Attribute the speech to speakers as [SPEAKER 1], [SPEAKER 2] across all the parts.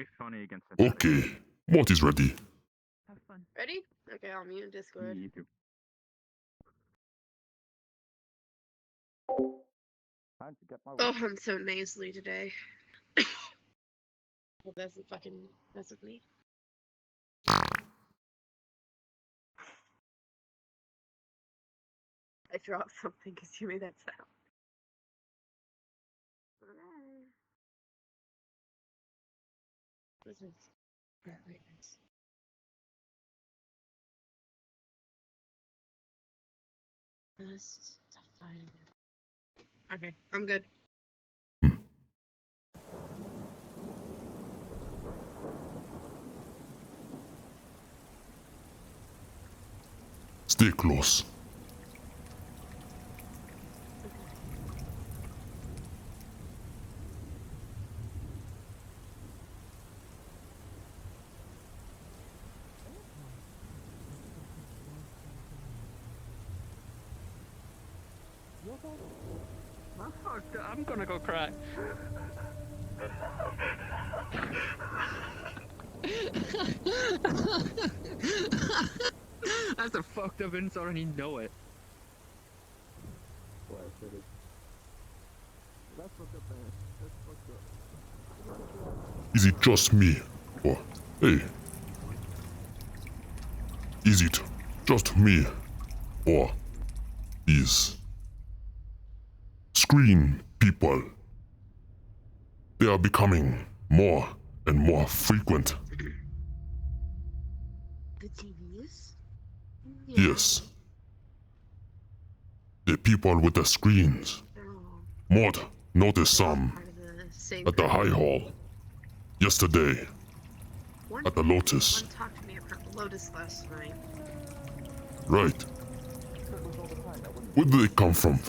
[SPEAKER 1] very funny against synthetic.
[SPEAKER 2] Okay, Mort is ready.
[SPEAKER 1] Have fun.
[SPEAKER 3] Ready? Okay, I'll mute Discord.
[SPEAKER 1] You too. Time to get my
[SPEAKER 3] Oh, I'm so nasally today. Well, that's a fucking mess with me. I dropped something because you made that sound. What is this? Yeah, very nice. Stop finding it. Okay, I'm good.
[SPEAKER 2] Stay close.
[SPEAKER 1] I'm gonna go cry. That's a fucked up insult and you know it.
[SPEAKER 2] Is it just me? Or, hey. Is it just me? Or these screen people? They are becoming more and more frequent.
[SPEAKER 3] The TVs?
[SPEAKER 2] Yes. The people with the screens.
[SPEAKER 3] Oh,
[SPEAKER 2] Mort noticed some
[SPEAKER 3] part of the same
[SPEAKER 2] at the
[SPEAKER 3] group.
[SPEAKER 2] High Hall yesterday
[SPEAKER 3] One,
[SPEAKER 2] at the Lotus.
[SPEAKER 3] one talked to me about the Lotus last night.
[SPEAKER 2] Right. Where do they come from?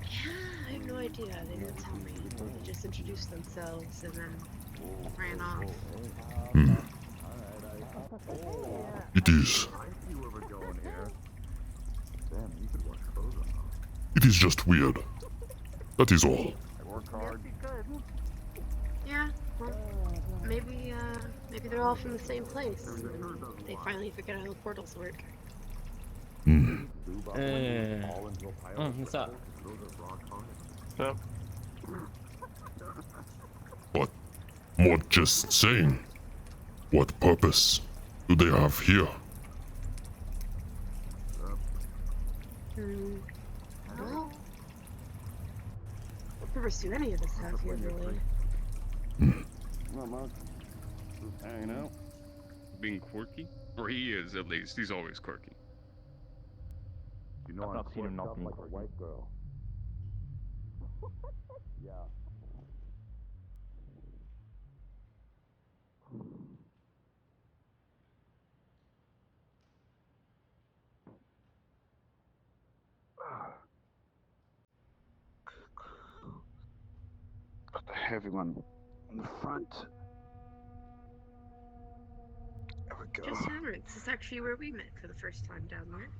[SPEAKER 3] Yeah, I have no idea. They didn't tell me. They just introduced themselves and then ran off.
[SPEAKER 2] It is. It is just weird. That is all.
[SPEAKER 3] Yeah, well, maybe they're all from the same place. And they finally figured out how the portals work.
[SPEAKER 4] What's up?
[SPEAKER 2] But Mort just saying. What purpose do they have here?
[SPEAKER 3] Well, what purpose do any of us have here, really?
[SPEAKER 5] Not much. Just hanging out.
[SPEAKER 6] Being quirky? Or he is, at least. He's always quirky.
[SPEAKER 5] You know,
[SPEAKER 1] I've not seen him not being
[SPEAKER 5] like a white girl. Yeah. Got the heavy one on the front. There we go.
[SPEAKER 3] Just remember, this is actually where we met for the first time down there.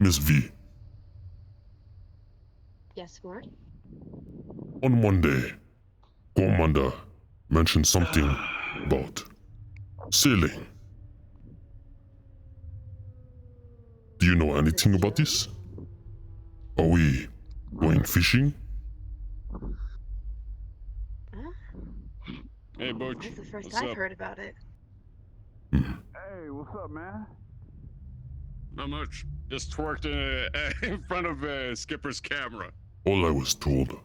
[SPEAKER 2] Miss V,
[SPEAKER 3] Yes, Ward?
[SPEAKER 2] on Monday, Commander mentioned something about sailing. Do you know anything about this? Are we going fishing?
[SPEAKER 3] Huh?
[SPEAKER 6] Hey, Butch.
[SPEAKER 3] That's the first
[SPEAKER 6] What's
[SPEAKER 3] I've
[SPEAKER 6] up?
[SPEAKER 3] heard about it.
[SPEAKER 5] Hey, what's up, man?
[SPEAKER 6] Not much. Just twerked in front of Skipper's camera.
[SPEAKER 2] All I was told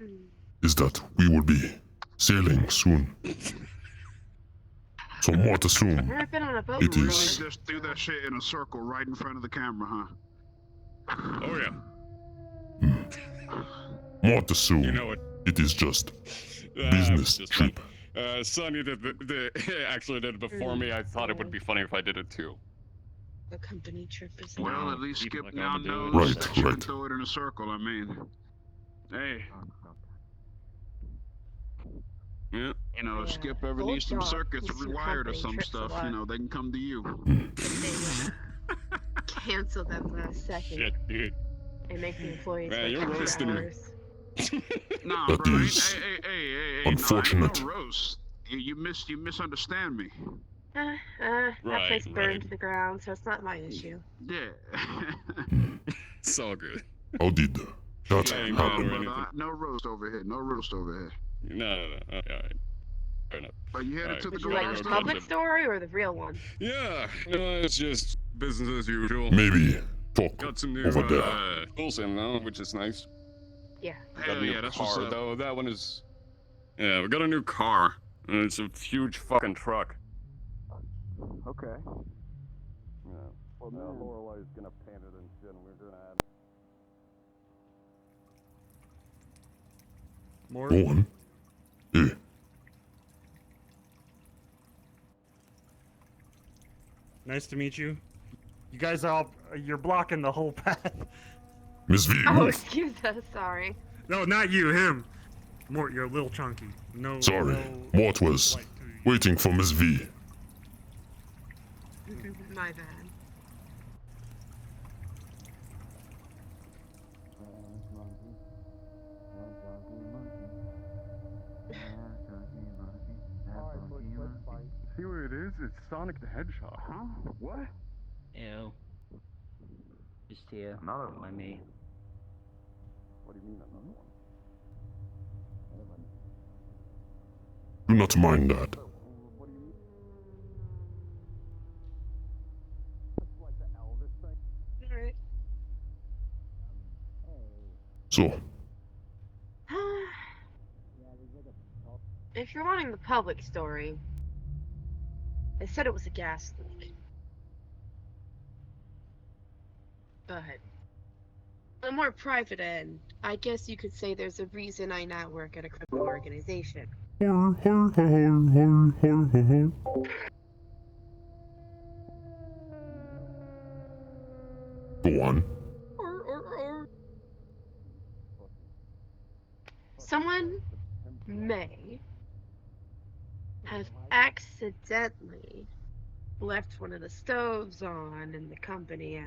[SPEAKER 3] Hmm.
[SPEAKER 2] is that we will be sailing soon. So Mort assume
[SPEAKER 3] Never been on a boat
[SPEAKER 2] It
[SPEAKER 3] before.
[SPEAKER 2] is.
[SPEAKER 5] Just do that shit in a circle right in front of the camera, huh?
[SPEAKER 6] Oh, yeah.
[SPEAKER 2] Mort assume
[SPEAKER 6] You know what?
[SPEAKER 2] it is just
[SPEAKER 6] Ah,
[SPEAKER 2] business
[SPEAKER 6] just
[SPEAKER 2] trip.
[SPEAKER 6] Sonny did actually did it before me. I thought it would be funny if I did it too.
[SPEAKER 3] A company trip is
[SPEAKER 5] Well,
[SPEAKER 6] Wow.
[SPEAKER 5] at least
[SPEAKER 6] People
[SPEAKER 5] Skip
[SPEAKER 6] like
[SPEAKER 5] now
[SPEAKER 6] I'ma do it.
[SPEAKER 5] knows
[SPEAKER 2] Right,
[SPEAKER 5] that you can
[SPEAKER 2] right.
[SPEAKER 5] throw it in a circle, I mean. Hey,
[SPEAKER 6] Yeah.
[SPEAKER 5] you know, if
[SPEAKER 3] Yeah.
[SPEAKER 5] Skip ever
[SPEAKER 3] Old
[SPEAKER 5] needs some
[SPEAKER 3] dog
[SPEAKER 5] circuits
[SPEAKER 3] keeps the
[SPEAKER 5] rewired or
[SPEAKER 3] company
[SPEAKER 5] some
[SPEAKER 3] trips a
[SPEAKER 5] stuff, you
[SPEAKER 3] lot.
[SPEAKER 5] know, they can come to you.
[SPEAKER 3] If they cancel them last second
[SPEAKER 6] Shit, dude.
[SPEAKER 3] and make the employees
[SPEAKER 6] Man,
[SPEAKER 3] work
[SPEAKER 6] you're
[SPEAKER 3] extra
[SPEAKER 6] roasting me.
[SPEAKER 3] hours.
[SPEAKER 5] Nah,
[SPEAKER 2] That
[SPEAKER 5] bro.
[SPEAKER 2] is
[SPEAKER 5] Hey.
[SPEAKER 2] unfortunate.
[SPEAKER 5] No, ain't no roast. You misunderstand me.
[SPEAKER 3] That
[SPEAKER 6] Right,
[SPEAKER 3] place burned
[SPEAKER 6] right.
[SPEAKER 3] to the ground, so it's not my issue.
[SPEAKER 5] Yeah.
[SPEAKER 6] It's all good.
[SPEAKER 2] How did that
[SPEAKER 6] I ain't
[SPEAKER 5] no,
[SPEAKER 6] mad or
[SPEAKER 2] happen?
[SPEAKER 6] anything.
[SPEAKER 5] brother. No roast over here. No roast over here.
[SPEAKER 6] No. Okay, all right. Fair enough.
[SPEAKER 5] But you headed
[SPEAKER 6] Alright,
[SPEAKER 5] to the
[SPEAKER 3] Would you
[SPEAKER 6] gotta
[SPEAKER 3] like
[SPEAKER 5] garage,
[SPEAKER 3] the
[SPEAKER 6] go
[SPEAKER 5] didn't
[SPEAKER 3] public
[SPEAKER 5] you?
[SPEAKER 3] story or the real one?
[SPEAKER 6] Yeah, it's just business as usual.
[SPEAKER 2] Maybe talk
[SPEAKER 6] Got some new
[SPEAKER 2] over there.
[SPEAKER 6] tools in now, which is nice.
[SPEAKER 3] Yeah.
[SPEAKER 6] Got
[SPEAKER 5] Hell
[SPEAKER 6] a new
[SPEAKER 5] yeah, that's what's
[SPEAKER 6] car
[SPEAKER 5] up.
[SPEAKER 6] though. That one is. Yeah, we got a new car, and it's a huge fucking truck.
[SPEAKER 1] Okay.
[SPEAKER 6] Yeah. Well, now Lorelai's gonna paint it and shit, and we're gonna add.
[SPEAKER 7] More.
[SPEAKER 2] Go on. Hey,
[SPEAKER 7] Nice to meet you. You guys are all, you're blocking the whole path.
[SPEAKER 2] Miss V,
[SPEAKER 3] Oh,
[SPEAKER 2] move.
[SPEAKER 3] excuse us. Sorry.
[SPEAKER 7] No, not you, him. Mort, you're a little chunky. No.
[SPEAKER 2] Sorry,
[SPEAKER 7] no
[SPEAKER 2] Mort was
[SPEAKER 7] slight to you.
[SPEAKER 2] waiting for Miss V.
[SPEAKER 3] My bad.
[SPEAKER 6] See what it is? It's Sonic the Hedgehog.
[SPEAKER 5] Huh? What?
[SPEAKER 4] Ew. Just here.
[SPEAKER 1] Another
[SPEAKER 4] By
[SPEAKER 1] one.
[SPEAKER 4] me.
[SPEAKER 6] What do you mean another one?
[SPEAKER 2] Do not mind that.
[SPEAKER 6] What do you mean?
[SPEAKER 3] Alright.
[SPEAKER 2] So,
[SPEAKER 3] If you're wanting the public story, they said it was a gas leak. But on a more private end, I guess you could say there's a reason I now work at a criminal organization.
[SPEAKER 2] go on.
[SPEAKER 3] Someone may have accidentally left one of the stoves on in the company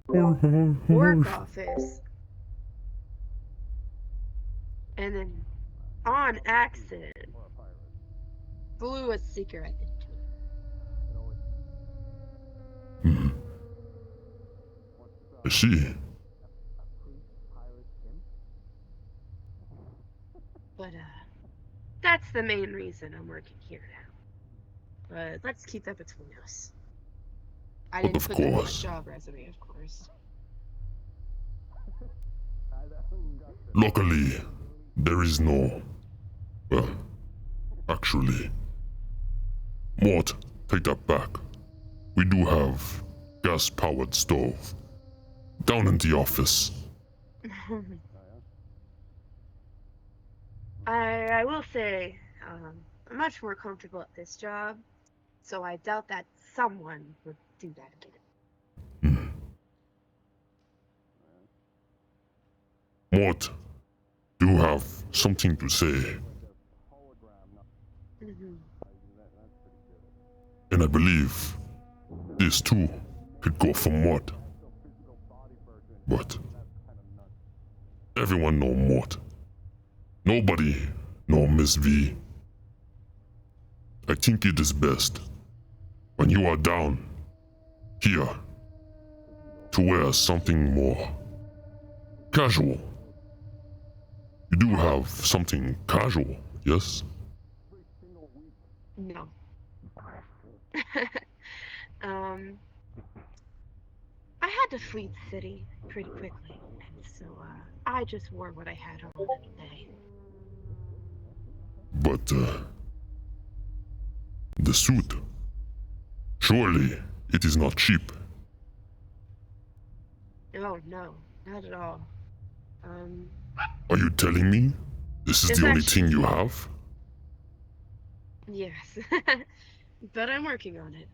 [SPEAKER 3] work office, and then on accident blew a cigarette into it.
[SPEAKER 2] Hmm. I see.
[SPEAKER 3] But that's the main reason I'm working here now. But let's keep that between us. I didn't
[SPEAKER 2] Of
[SPEAKER 3] put that on my
[SPEAKER 2] course.
[SPEAKER 3] job resume, of course.
[SPEAKER 2] Luckily, there is no. Well, actually. Mort, take that back. We do have gas-powered stove. Down in the office.
[SPEAKER 3] I will say, I'm much more comfortable at this job, so I doubt that someone would do that again.
[SPEAKER 2] Mort, do you have something to say?
[SPEAKER 3] Mhm.
[SPEAKER 2] And I believe this too could go for Mort. But everyone know Mort. Nobody know Miss V. I think it is best when you are down here to wear something more casual. You do have something casual, yes?
[SPEAKER 3] No. I had to flee the city pretty quickly, and so I just wore what I had on today.
[SPEAKER 2] But, the suit. Surely it is not cheap.
[SPEAKER 3] Oh no, not at all.
[SPEAKER 2] Are you telling me this is
[SPEAKER 3] It's
[SPEAKER 2] the only
[SPEAKER 3] actually-
[SPEAKER 2] thing you have?
[SPEAKER 3] Yes, but I'm working on it.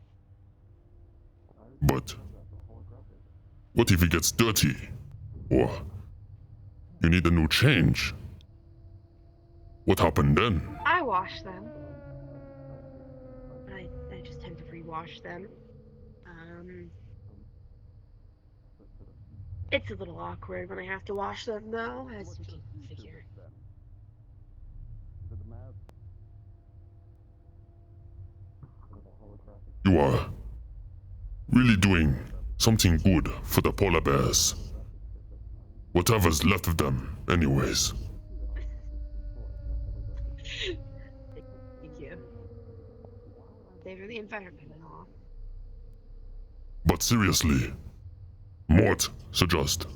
[SPEAKER 2] But what if it gets dirty? Or, you need a new change. What happened then?
[SPEAKER 3] I wash them. I just tend to rewash them. It's a little awkward when I have to wash them, though, as you can figure.
[SPEAKER 2] You are really doing something good for the polar bears. Whatever's left of them, anyways.
[SPEAKER 3] Thank you. Savor the environment and all.
[SPEAKER 2] But seriously, Mort suggest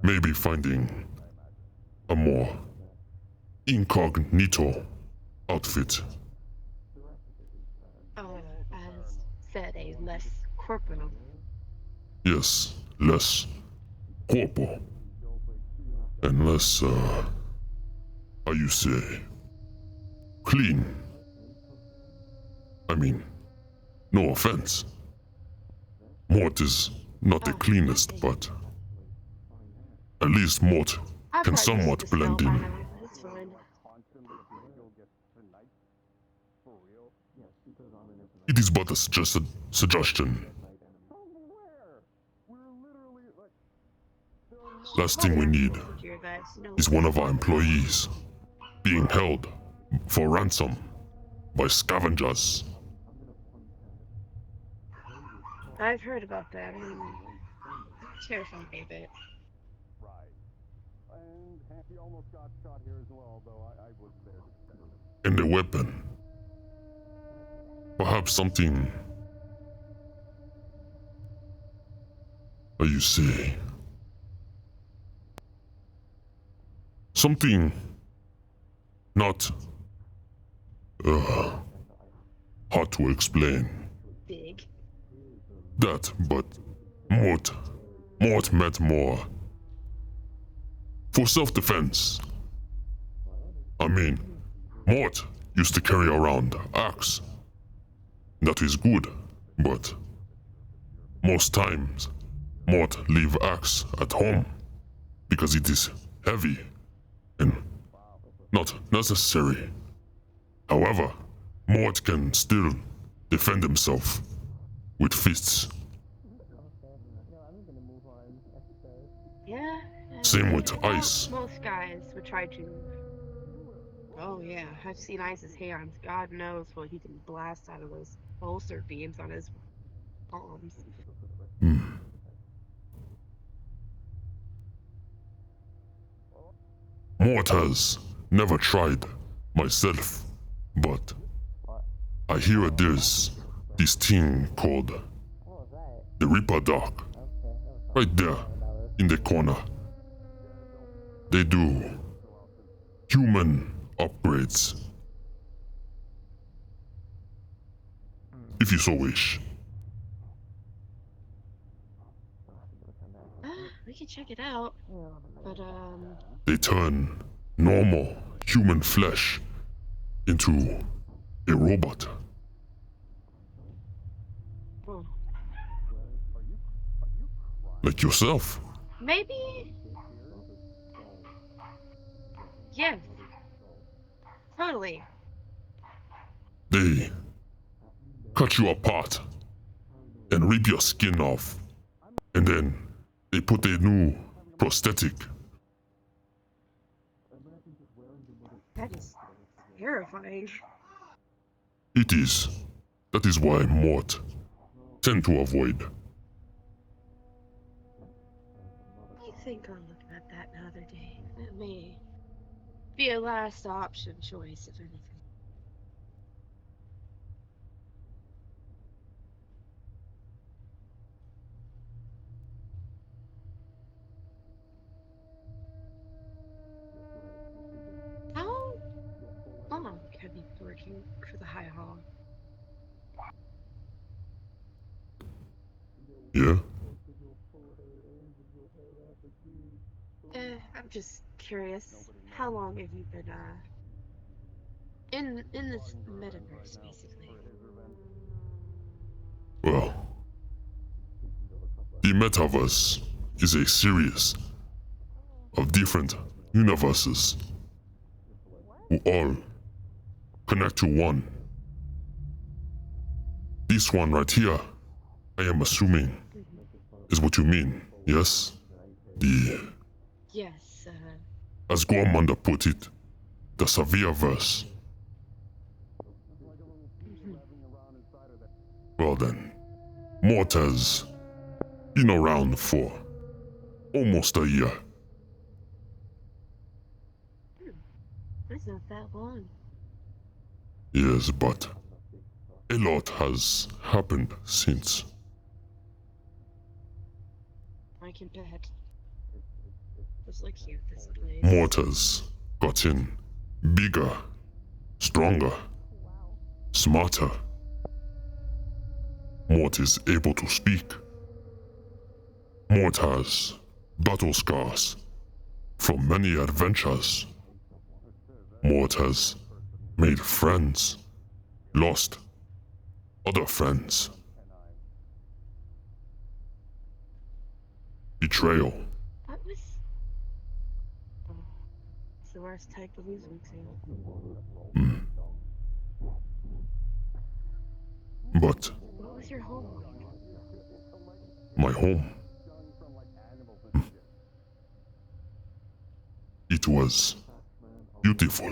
[SPEAKER 2] maybe finding a more incognito outfit.
[SPEAKER 3] As said, a less corporal.
[SPEAKER 2] Yes, less corporal. And less, how you say, clean. I mean, no offense. Mort is not the cleanest, but at least Mort
[SPEAKER 3] I'll
[SPEAKER 2] can
[SPEAKER 3] probably
[SPEAKER 2] somewhat
[SPEAKER 3] use the
[SPEAKER 2] blend
[SPEAKER 3] smell
[SPEAKER 2] in.
[SPEAKER 3] by now, That's fine.
[SPEAKER 2] It is but a suggestion. Last thing we need
[SPEAKER 3] Your advice, no.
[SPEAKER 2] is one of our employees being held for ransom by scavengers.
[SPEAKER 3] I've heard about that. I'm terrified of it.
[SPEAKER 2] And a weapon. Perhaps something, how you say, something not hard to explain.
[SPEAKER 3] Big.
[SPEAKER 2] That, but Mort meant more for self-defense. I mean, Mort used to carry around axe. That is good, but most times Mort leave axe at home because it is heavy and not necessary. However, Mort can still defend himself with fists.
[SPEAKER 3] Yeah.
[SPEAKER 2] Same with
[SPEAKER 3] well,
[SPEAKER 2] ice.
[SPEAKER 3] Most guys would try to. Oh yeah, I've seen Ice's hands. God knows what he can blast out of those pulsar beams on his palms.
[SPEAKER 2] Mort has never tried myself, but I hear there's this thing called the Reaper Dock. Right there, in the corner. They do human upgrades. If you so wish.
[SPEAKER 3] We can check it out, but
[SPEAKER 2] They turn normal human flesh into a robot.
[SPEAKER 3] oh,
[SPEAKER 2] Like yourself.
[SPEAKER 3] maybe. Yes. Totally.
[SPEAKER 2] They cut you apart and rip your skin off. And then they put a new prosthetic.
[SPEAKER 3] That is terrifying.
[SPEAKER 2] It is. That is why Mort tend to avoid.
[SPEAKER 3] I think I'll look at that another day. That may be a last option choice, if anything. How long have you been working for the High Hall?
[SPEAKER 2] Yeah?
[SPEAKER 3] I'm just curious. How long have you been in this metaverse, basically?
[SPEAKER 2] Well, the metaverse is a serious of different universes who all connect to one. This one right here, I am assuming, is what you mean, yes? The,
[SPEAKER 3] Yes,
[SPEAKER 2] as Gormanda put it, the Severe-verse. Well then, Mort has been around for almost a year.
[SPEAKER 3] that's not that long.
[SPEAKER 2] Yes, but a lot has happened since.
[SPEAKER 3] I can bet. Just look here at this place.
[SPEAKER 2] Mort has gotten bigger, stronger, smarter. Mort is able to speak. Mort has battle scars from many adventures. Mort has made friends, lost other friends. Betrayal.
[SPEAKER 3] What was... Oh, it's the worst type of losing to.
[SPEAKER 2] Hmm. But
[SPEAKER 3] What was your home like?
[SPEAKER 2] my home. It was beautiful.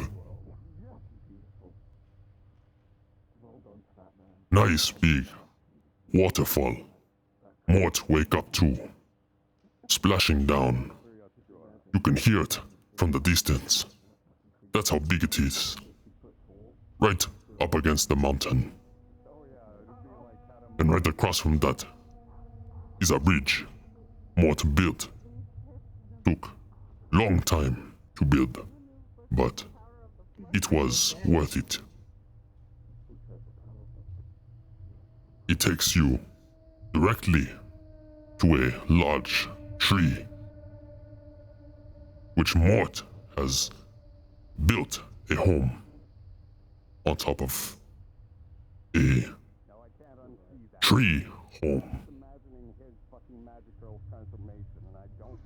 [SPEAKER 2] Nice big waterfall. Mort wake up to. Splashing down. You can hear it from the distance. That's how big it is. Right up against the mountain. And right across from that is a bridge Mort built. Took long time to build, but it was worth it. It takes you directly to a large tree, which Mort has built a home on top of a tree home.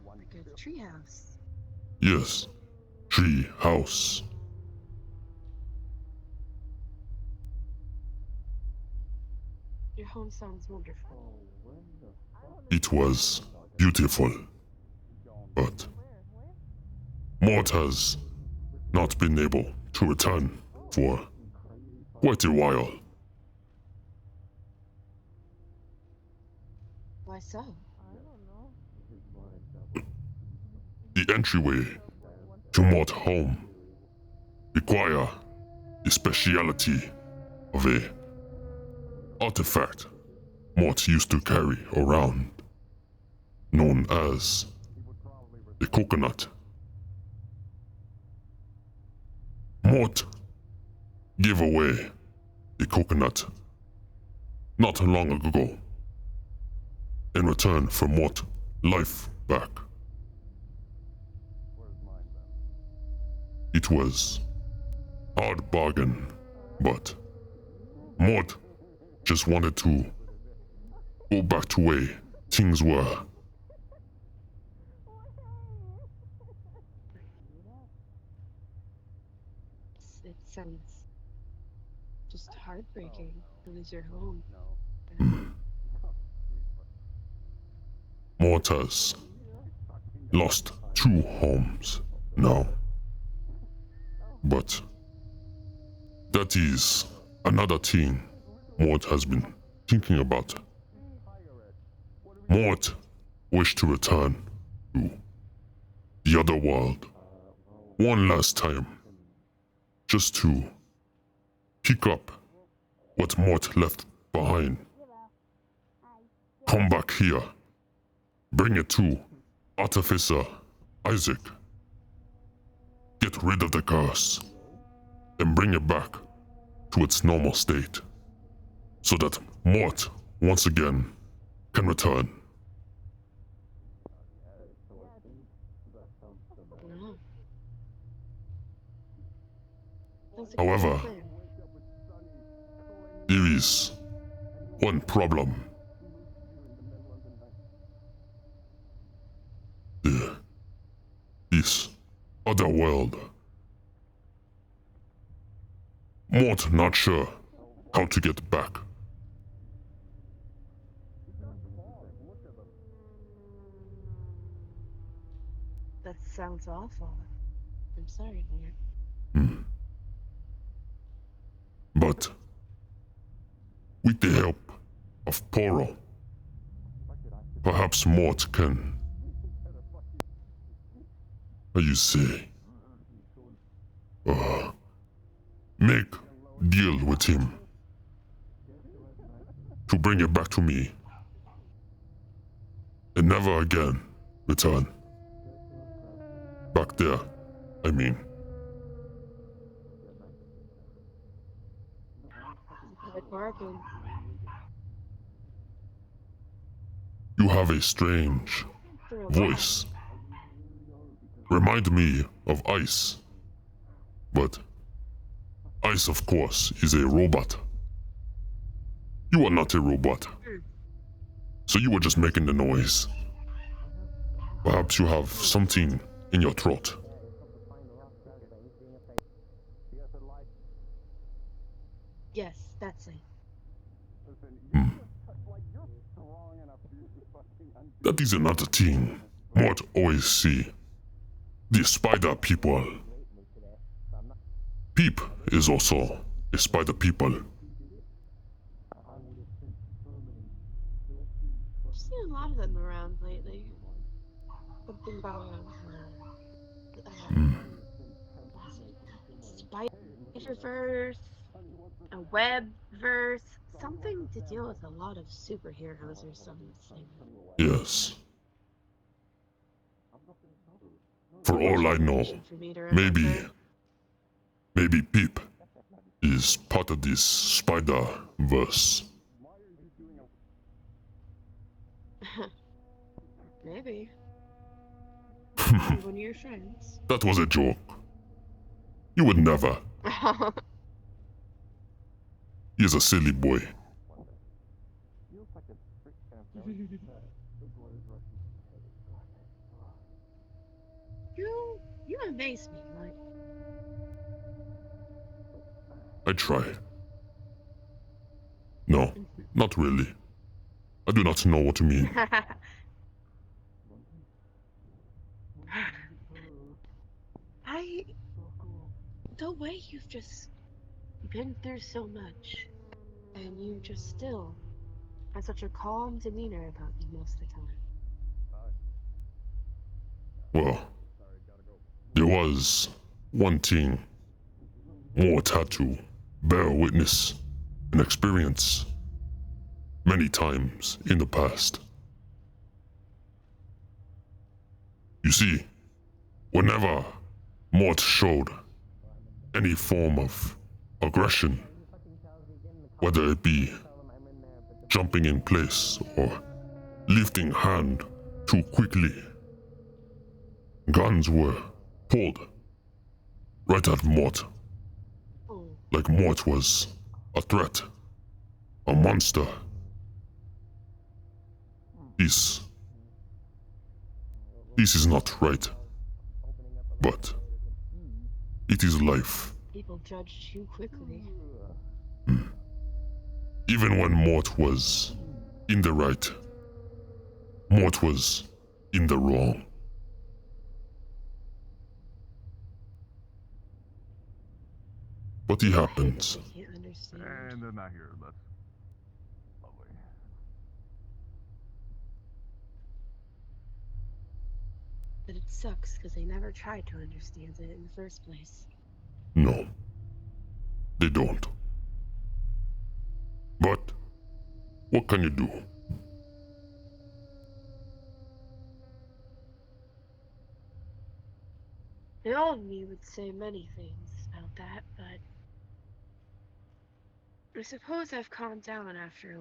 [SPEAKER 3] Like a treehouse.
[SPEAKER 2] Yes, tree house.
[SPEAKER 3] Your home sounds wonderful.
[SPEAKER 2] It was beautiful, but Mort has not been able to return for quite a while.
[SPEAKER 3] Why so?
[SPEAKER 2] The entryway to Mort home require the speciality of a artifact Mort used to carry around, known as the coconut. Mort gave away the coconut not long ago in return for Mort life back. It was hard bargain, but Mort just wanted to go back to way things were.
[SPEAKER 3] It sounds just heartbreaking to lose your home.
[SPEAKER 2] Mort has lost 2 homes now. But that is another thing Mort has been thinking about. Mort wished to return to the other world one last time, just to pick up what Mort left behind. Come back here, bring it to Artificer Isaac. Get rid of the curse, and bring it back to its normal state, so that Mort once again can return.
[SPEAKER 3] No. That's a good
[SPEAKER 2] However,
[SPEAKER 3] plan.
[SPEAKER 2] there is one problem. The other world. Mort not sure how to get back.
[SPEAKER 3] That sounds awful. I'm sorry, Lord.
[SPEAKER 2] But with the help of Poro, perhaps Mort can, how you say, make deal with him to bring it back to me and never again return. Back there, I mean.
[SPEAKER 3] Good bargain.
[SPEAKER 2] You have a strange
[SPEAKER 3] For a
[SPEAKER 2] voice. Remind me of Ice. But Ice, of course, is a robot. You are not a robot. So you were just making the noise. Perhaps you have something in your throat.
[SPEAKER 3] Yes, that's it.
[SPEAKER 2] That is another thing Mort always see. The spider people. Peep is also a spider people.
[SPEAKER 3] I've seen a lot of them around lately. Something about Spider-Verse, a web-verse, something to deal with a lot of superheroes or something.
[SPEAKER 2] Yes. For all I know,
[SPEAKER 3] For me to
[SPEAKER 2] maybe
[SPEAKER 3] remember.
[SPEAKER 2] Peep is part of this spider-verse.
[SPEAKER 3] Maybe. One of your friends.
[SPEAKER 2] That was a joke. You would never. He is a silly boy.
[SPEAKER 3] You amaze me, like.
[SPEAKER 2] I try. No, not really. I do not know what you mean.
[SPEAKER 3] The way you've just been through so much, and you just still have such a calm demeanor about you most of the time.
[SPEAKER 2] Well, there was one thing Mort had to bear witness and experience many times in the past. You see, whenever Mort showed any form of aggression, whether it be jumping in place or lifting hand too quickly, guns were pulled right at Mort,
[SPEAKER 3] Oh,
[SPEAKER 2] like Mort was a threat, a monster. This is not right, but it is life.
[SPEAKER 3] people judge too quickly.
[SPEAKER 2] Even when Mort was in the right, Mort was in the wrong. But it happens.
[SPEAKER 3] I can't understand.
[SPEAKER 1] And they're not here. That's lovely.
[SPEAKER 3] But it sucks because they never tried to understand it in the first place.
[SPEAKER 2] No, they don't. But what can you do?
[SPEAKER 3] The old me would say many things about that, but I suppose I've calmed down after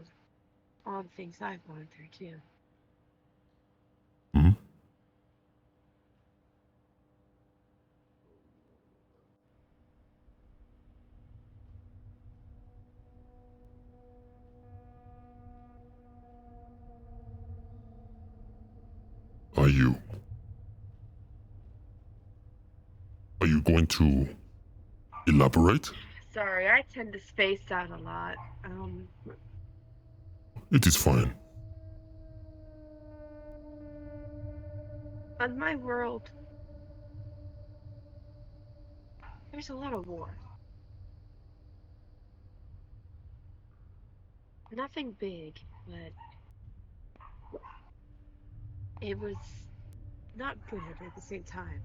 [SPEAKER 3] all the things I've gone through too.
[SPEAKER 2] Hmm? Are you? going to elaborate?
[SPEAKER 3] Sorry, I tend to space out a lot.
[SPEAKER 2] It is fine.
[SPEAKER 3] On my world, there's a lot of war. Nothing big, but it was not good at the same time.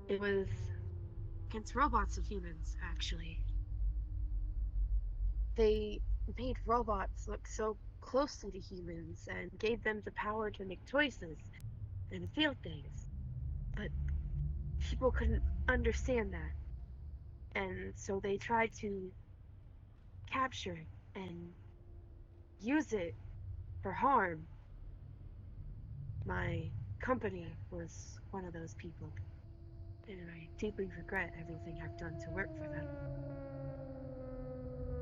[SPEAKER 3] It was against robots and humans, actually. They made robots look so closely to humans and gave them the power to make choices and feel things. But people couldn't understand that. And so they tried to capture it and use it for harm. My company was one of those people, and I deeply regret everything I've done to work for them.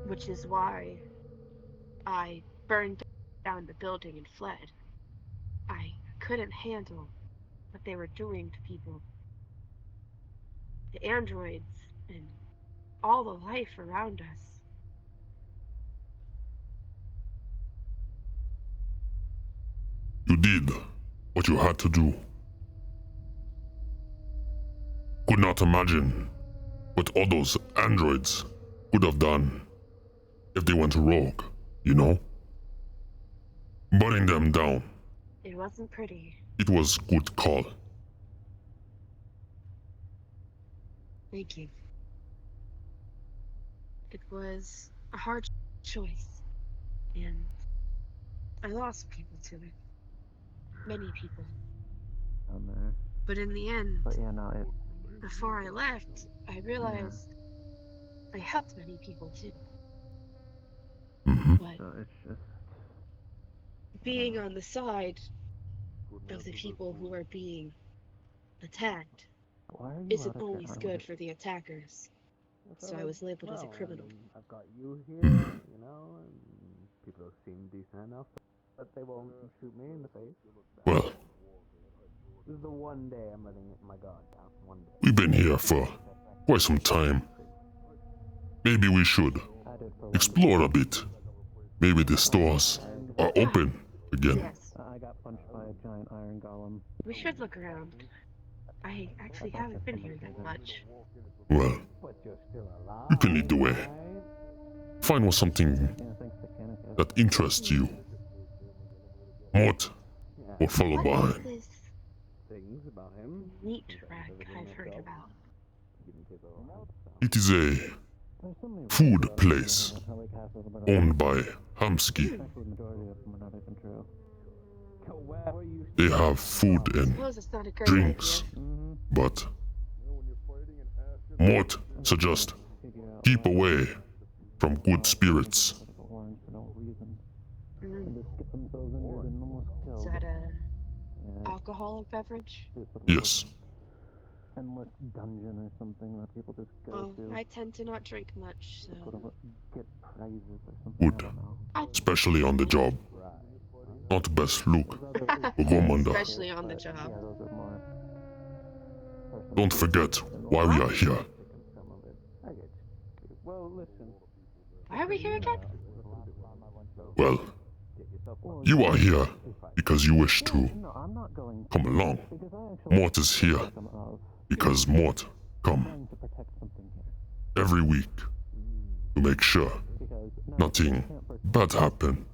[SPEAKER 3] Which is why I burned down the building and fled. I couldn't handle what they were doing to people. The androids and all the life around us.
[SPEAKER 2] You did what you had to do. Could not imagine what all those androids could have done if they went rogue, you know? Burning them down.
[SPEAKER 3] It wasn't pretty.
[SPEAKER 2] It was good call.
[SPEAKER 3] Thank you. It was a hard choice, and I lost people to it. Many people.
[SPEAKER 4] Down there.
[SPEAKER 3] But in the end,
[SPEAKER 4] But yeah, no,
[SPEAKER 3] before I left, I realized I helped many people too.
[SPEAKER 2] Mm-hmm.
[SPEAKER 3] But
[SPEAKER 4] so it's just
[SPEAKER 3] being on the side of the people who are being attacked
[SPEAKER 4] why are you
[SPEAKER 3] isn't
[SPEAKER 4] out of
[SPEAKER 3] always
[SPEAKER 4] town?
[SPEAKER 3] good for the attackers. So I was labeled as a criminal.
[SPEAKER 4] I've got you here, you know, and people seem decent enough, but they won't shoot me in the face.
[SPEAKER 2] Well,
[SPEAKER 4] This is the one day I'm letting my guard down. One day.
[SPEAKER 2] we've been here for quite some time. Maybe we should
[SPEAKER 4] I did for one
[SPEAKER 2] explore a bit. Maybe the stores are open again.
[SPEAKER 3] Yes,
[SPEAKER 4] I got punched by a giant iron golem.
[SPEAKER 3] we should look around. I actually haven't been here that much.
[SPEAKER 2] Well,
[SPEAKER 4] But you're still alive.
[SPEAKER 2] you can lead the way.
[SPEAKER 4] right?
[SPEAKER 2] Find something
[SPEAKER 4] Yeah, thanks to Kenneth.
[SPEAKER 2] that interests you. Mort will follow
[SPEAKER 3] What
[SPEAKER 2] behind.
[SPEAKER 3] is this
[SPEAKER 4] Things about him.
[SPEAKER 3] meat rack I've heard about?
[SPEAKER 2] It is a
[SPEAKER 4] There's so many
[SPEAKER 2] food
[SPEAKER 4] reasons
[SPEAKER 2] place
[SPEAKER 4] that LA castles are better.
[SPEAKER 2] owned by Hamsky.
[SPEAKER 4] Actually, the majority of them are not even true. Go where were you?
[SPEAKER 2] They have food and
[SPEAKER 3] Suppose it's not a great
[SPEAKER 2] drinks,
[SPEAKER 3] idea.
[SPEAKER 4] Mm-hmm.
[SPEAKER 2] but Mort suggests
[SPEAKER 4] Figure out
[SPEAKER 2] keep away from good spirits.
[SPEAKER 4] political orange for no reason.
[SPEAKER 3] Mm.
[SPEAKER 4] And just get themselves injured and almost killed.
[SPEAKER 3] Is that a
[SPEAKER 4] Yeah,
[SPEAKER 3] alcoholic beverage?
[SPEAKER 4] it's a
[SPEAKER 2] Yes,
[SPEAKER 4] endless dungeon or something that people just go
[SPEAKER 3] Well,
[SPEAKER 4] to.
[SPEAKER 3] I tend to not drink much,
[SPEAKER 4] Sort
[SPEAKER 3] so
[SPEAKER 4] of get prizes or something.
[SPEAKER 2] Good.
[SPEAKER 4] I don't know.
[SPEAKER 2] especially on the job. Not the best look for Commander.
[SPEAKER 3] especially on the
[SPEAKER 4] Yeah,
[SPEAKER 3] job.
[SPEAKER 4] those are more personal
[SPEAKER 2] Don't forget why we are here.
[SPEAKER 4] some of it. I get you. Well, listen.
[SPEAKER 3] Why are we here again?
[SPEAKER 2] Well,
[SPEAKER 4] Well,
[SPEAKER 2] you are here because you wish to
[SPEAKER 4] no, I'm not going
[SPEAKER 2] come along.
[SPEAKER 4] because I actually
[SPEAKER 2] Mort is here
[SPEAKER 4] some of
[SPEAKER 2] because Mort come
[SPEAKER 4] trying to protect something here.
[SPEAKER 2] every week to make sure
[SPEAKER 4] Because no,
[SPEAKER 2] nothing
[SPEAKER 4] you can't protect
[SPEAKER 2] bad happen.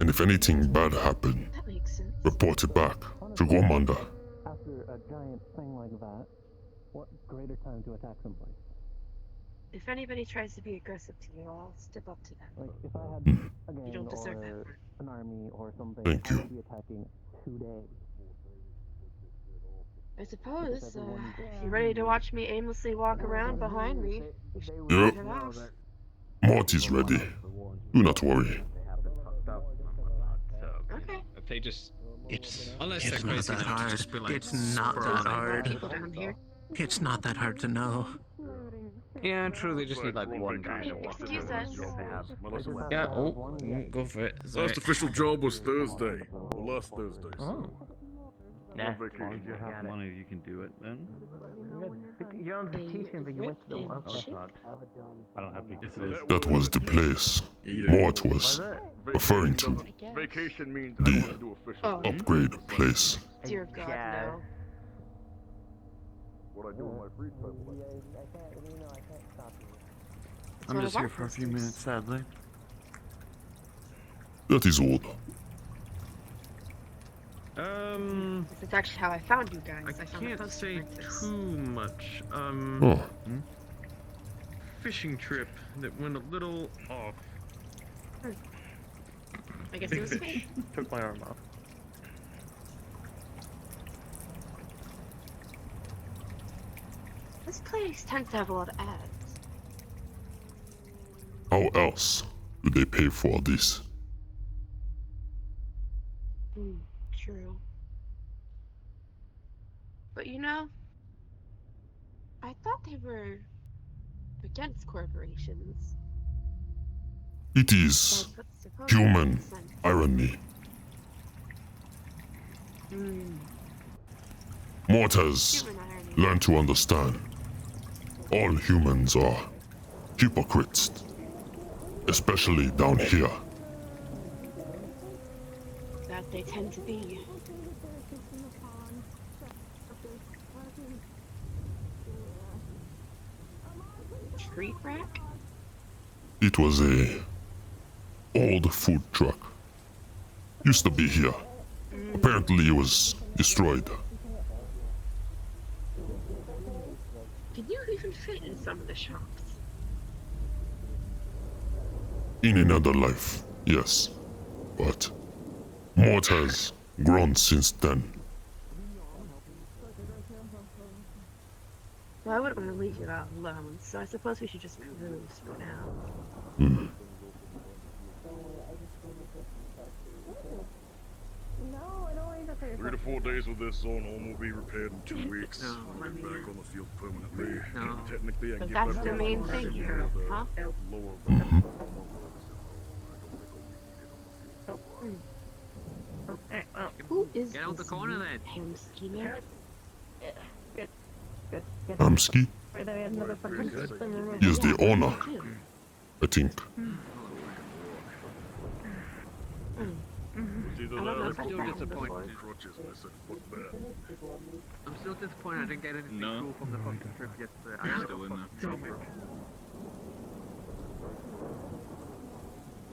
[SPEAKER 2] And if anything bad happen,
[SPEAKER 3] That makes sense.
[SPEAKER 2] report it back to Commander.
[SPEAKER 4] after a giant thing like that, what greater time to attack someplace?
[SPEAKER 3] If anybody tries to be aggressive to you, I'll step up to them.
[SPEAKER 4] Like if I had a gang
[SPEAKER 3] You don't deserve that
[SPEAKER 4] or
[SPEAKER 3] part.
[SPEAKER 4] an army or something,
[SPEAKER 2] Thank
[SPEAKER 4] I
[SPEAKER 2] you.
[SPEAKER 4] would be attacking today.
[SPEAKER 3] I suppose,
[SPEAKER 4] everyone-
[SPEAKER 3] if you're ready to watch me aimlessly walk around behind me, we should
[SPEAKER 2] Yep.
[SPEAKER 3] turn it off.
[SPEAKER 2] Mort is ready. Do not worry.
[SPEAKER 3] Okay.
[SPEAKER 6] If they just
[SPEAKER 8] It's
[SPEAKER 6] unless
[SPEAKER 8] it's
[SPEAKER 6] they're
[SPEAKER 8] not
[SPEAKER 6] crazy
[SPEAKER 8] that
[SPEAKER 6] enough to
[SPEAKER 8] hard.
[SPEAKER 6] just be like,
[SPEAKER 8] It's not
[SPEAKER 6] "Spur
[SPEAKER 8] that
[SPEAKER 6] off."
[SPEAKER 3] There's more
[SPEAKER 8] hard.
[SPEAKER 3] people down here.
[SPEAKER 8] It's not that hard to know.
[SPEAKER 6] Yeah, true. They just need like one guy to walk
[SPEAKER 3] Excuse
[SPEAKER 6] through.
[SPEAKER 3] us.
[SPEAKER 9] Yeah, go for it.
[SPEAKER 10] Last official job was Thursday. Or last Thursday.
[SPEAKER 9] Oh.
[SPEAKER 4] Nah,
[SPEAKER 1] No
[SPEAKER 4] as long as you
[SPEAKER 1] vacation.
[SPEAKER 4] have money, you can do it then.
[SPEAKER 9] You're on vacation, but you went to the
[SPEAKER 3] ripped
[SPEAKER 9] work.
[SPEAKER 3] and chipped.
[SPEAKER 4] I don't have to.
[SPEAKER 7] Yes, it is.
[SPEAKER 2] That was the place Mort was referring to.
[SPEAKER 3] I guess.
[SPEAKER 1] Vacation means
[SPEAKER 2] The
[SPEAKER 1] I don't have to do official
[SPEAKER 3] Oh.
[SPEAKER 1] stuff.
[SPEAKER 2] Upgrade place.
[SPEAKER 3] Dear God, no.
[SPEAKER 1] What I do in my free time.
[SPEAKER 3] It's
[SPEAKER 7] I'm
[SPEAKER 3] one
[SPEAKER 7] just
[SPEAKER 3] of
[SPEAKER 7] here
[SPEAKER 3] our
[SPEAKER 7] for a few
[SPEAKER 3] customs.
[SPEAKER 7] minutes, sadly.
[SPEAKER 2] That is all.
[SPEAKER 3] It's actually how I found you guys.
[SPEAKER 10] I
[SPEAKER 3] found a
[SPEAKER 10] can't
[SPEAKER 3] post
[SPEAKER 10] say
[SPEAKER 3] about this.
[SPEAKER 10] too much.
[SPEAKER 2] Oh,
[SPEAKER 10] Fishing trip that went a little off.
[SPEAKER 3] I guess it
[SPEAKER 7] Big
[SPEAKER 3] was
[SPEAKER 7] fish.
[SPEAKER 3] fate.
[SPEAKER 7] Took my arm off.
[SPEAKER 3] This place tends to have a lot of ads.
[SPEAKER 2] how else do they pay for this?
[SPEAKER 3] True. But you know, I thought they were against corporations.
[SPEAKER 2] It is
[SPEAKER 3] But supposedly
[SPEAKER 2] human
[SPEAKER 3] it's not.
[SPEAKER 2] irony.
[SPEAKER 3] Hmm,
[SPEAKER 2] Mort has
[SPEAKER 3] human irony.
[SPEAKER 2] learned to understand. All humans are hypocrites, especially down here.
[SPEAKER 3] That they tend to be. Treat rack?
[SPEAKER 2] It was a old food truck. Used to be here. Apparently it was destroyed.
[SPEAKER 3] Can you even fit in some of the shops?
[SPEAKER 2] In another life, yes. But Mort has grown since then.
[SPEAKER 3] Well, I wouldn't want to leave you out alone, so I suppose we should just cruise for now.
[SPEAKER 1] 3 to 4 days with this zone home will be repaired in 2 weeks.
[SPEAKER 10] No,
[SPEAKER 1] I'll be back on the field permanently.
[SPEAKER 10] No.
[SPEAKER 1] Technically, I can
[SPEAKER 3] But
[SPEAKER 1] get
[SPEAKER 3] that's
[SPEAKER 1] back
[SPEAKER 3] the
[SPEAKER 1] on
[SPEAKER 3] main
[SPEAKER 1] the
[SPEAKER 3] thing here, huh?
[SPEAKER 1] lower
[SPEAKER 3] Who is
[SPEAKER 10] Get out the
[SPEAKER 3] this
[SPEAKER 10] corner then.
[SPEAKER 3] Hamsky man?
[SPEAKER 2] Amsky? He is the owner, I think.
[SPEAKER 1] It's either
[SPEAKER 3] I don't
[SPEAKER 1] that
[SPEAKER 3] know
[SPEAKER 1] or
[SPEAKER 3] if I've
[SPEAKER 10] still
[SPEAKER 3] met him
[SPEAKER 10] disappointed.
[SPEAKER 3] before.
[SPEAKER 1] crutches, and I said, fuck that.
[SPEAKER 10] I'm still disappointed I didn't get anything
[SPEAKER 6] No.
[SPEAKER 10] cool from the fucking trip yesterday. I
[SPEAKER 6] I'm
[SPEAKER 10] got
[SPEAKER 6] still in there.
[SPEAKER 10] topic.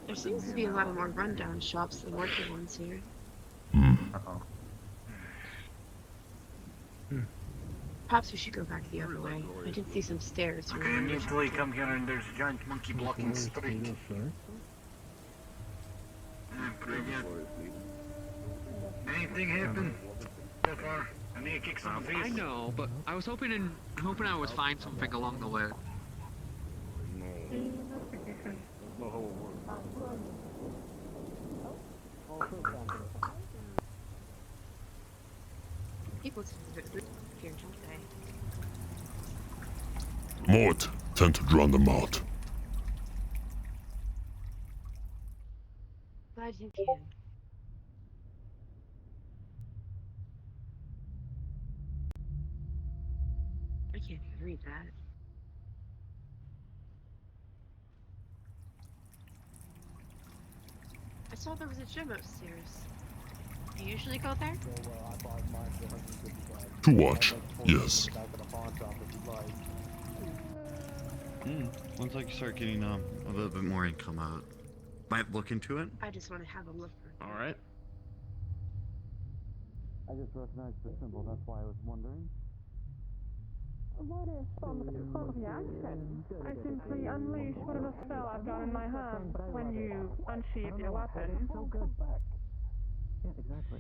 [SPEAKER 3] There seems to be a lot more rundown shops than working ones here. Perhaps we should go back the other way. I did see some stairs.
[SPEAKER 8] Okay, immediately come here and there's a giant monkey blocking the street. Pretty good. Anything happen so far? I need to kick some face.
[SPEAKER 10] I know, but I was hoping I would find something along the way.
[SPEAKER 1] No, how it works.
[SPEAKER 3] People seem to be here, don't they?
[SPEAKER 2] Mort tend to drown them out.
[SPEAKER 3] Glad you can. I can't even read that. I saw there was a gym upstairs. Do you usually go there?
[SPEAKER 2] To watch, yes.
[SPEAKER 7] Once I start getting a little bit more income out, might look into it.
[SPEAKER 3] I just want to have a look.
[SPEAKER 7] All right.
[SPEAKER 4] I just recognized the symbol, that's why I was wondering.
[SPEAKER 11] What is from the reaction? I simply unleash whatever spell I've got in my hand when you unsheathe your weapon.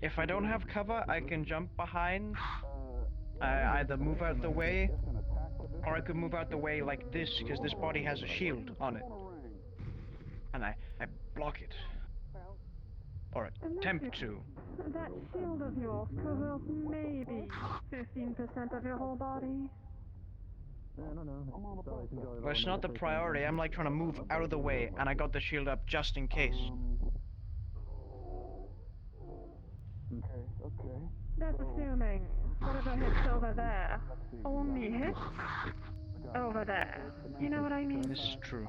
[SPEAKER 9] If I don't have cover, I can jump behind. I either move out the way, or I could move out the way like this, because this body has a shield on it. And I block it. Or attempt to.
[SPEAKER 11] That shield of yours covers maybe 15% of your whole body.
[SPEAKER 9] But it's not the priority. I'm like trying to move out of the way, and I got the shield up just in case.
[SPEAKER 11] That's assuming whatever hits over there only hits over there. You know what I mean?
[SPEAKER 9] This is true.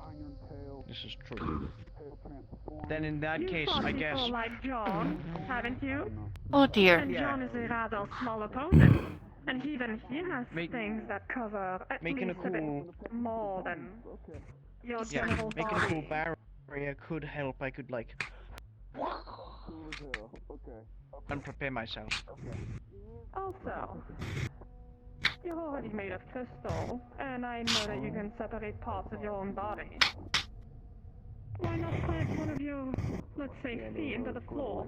[SPEAKER 9] This is true. Then in that
[SPEAKER 11] You've
[SPEAKER 9] case,
[SPEAKER 11] fought
[SPEAKER 9] I guess.
[SPEAKER 11] people like John, haven't you?
[SPEAKER 12] Oh dear.
[SPEAKER 11] And
[SPEAKER 9] Yeah.
[SPEAKER 11] John is a rather small opponent. And even he has
[SPEAKER 9] Make-
[SPEAKER 11] things that cover at
[SPEAKER 9] making
[SPEAKER 11] least
[SPEAKER 9] a cool-
[SPEAKER 11] bit more than your
[SPEAKER 9] Yeah,
[SPEAKER 11] general
[SPEAKER 9] making a
[SPEAKER 11] body.
[SPEAKER 9] cool barrier could help. I could like and prepare myself.
[SPEAKER 11] Also, you're already made of crystal, and I know that you can separate parts of your own body. Why not plant one of your, let's say, feet into the floor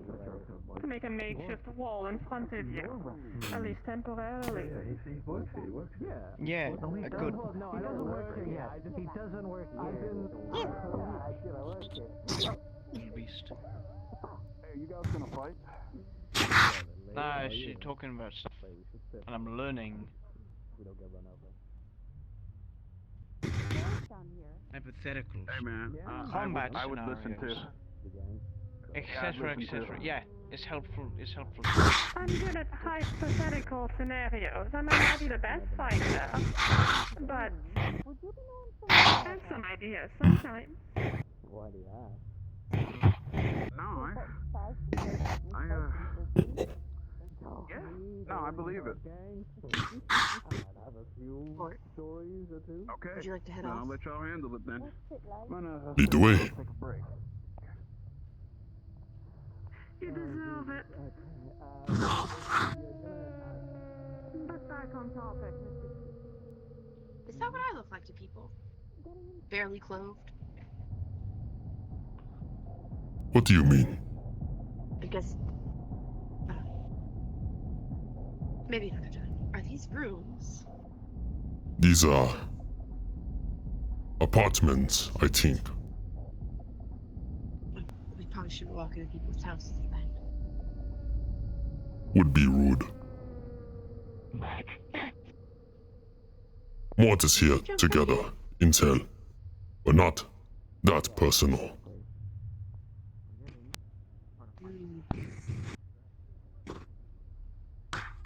[SPEAKER 11] to make a makeshift wall in front of you, at least temporarily?
[SPEAKER 9] Yeah, I could.
[SPEAKER 4] No, it doesn't work here yet. He doesn't work here.
[SPEAKER 9] Little beast.
[SPEAKER 5] Hey, you guys gonna fight?
[SPEAKER 9] Nah, she's talking about stuff, and I'm learning.
[SPEAKER 4] We don't get run over.
[SPEAKER 9] Hypotheticals.
[SPEAKER 5] Hey man,
[SPEAKER 9] Combat
[SPEAKER 5] I would listen to.
[SPEAKER 9] scenarios.
[SPEAKER 4] The gang.
[SPEAKER 9] Etc.
[SPEAKER 5] listen to-
[SPEAKER 9] Etc. Yeah, it's helpful. It's helpful.
[SPEAKER 11] I'm good at hypothetical scenarios. I might not be the best fighter, but I have some ideas sometimes.
[SPEAKER 4] Why do you ask?
[SPEAKER 5] No, yeah, no, I believe it.
[SPEAKER 4] I have a few stories or two.
[SPEAKER 5] Okay.
[SPEAKER 3] Would you like to head
[SPEAKER 5] No,
[SPEAKER 3] off?
[SPEAKER 5] I'll let y'all handle it then. I'm gonna
[SPEAKER 2] Lead the way.
[SPEAKER 5] take a break.
[SPEAKER 11] You deserve it. But back on topic, Mr.
[SPEAKER 3] Is that what I look like to people? Barely clothed?
[SPEAKER 2] What do you mean?
[SPEAKER 3] I guess. Maybe another time. Are these rooms?
[SPEAKER 2] These are apartments, I think.
[SPEAKER 3] We probably shouldn't walk into people's houses then.
[SPEAKER 2] Would be rude. Mort is here together, Intel. But not that personal.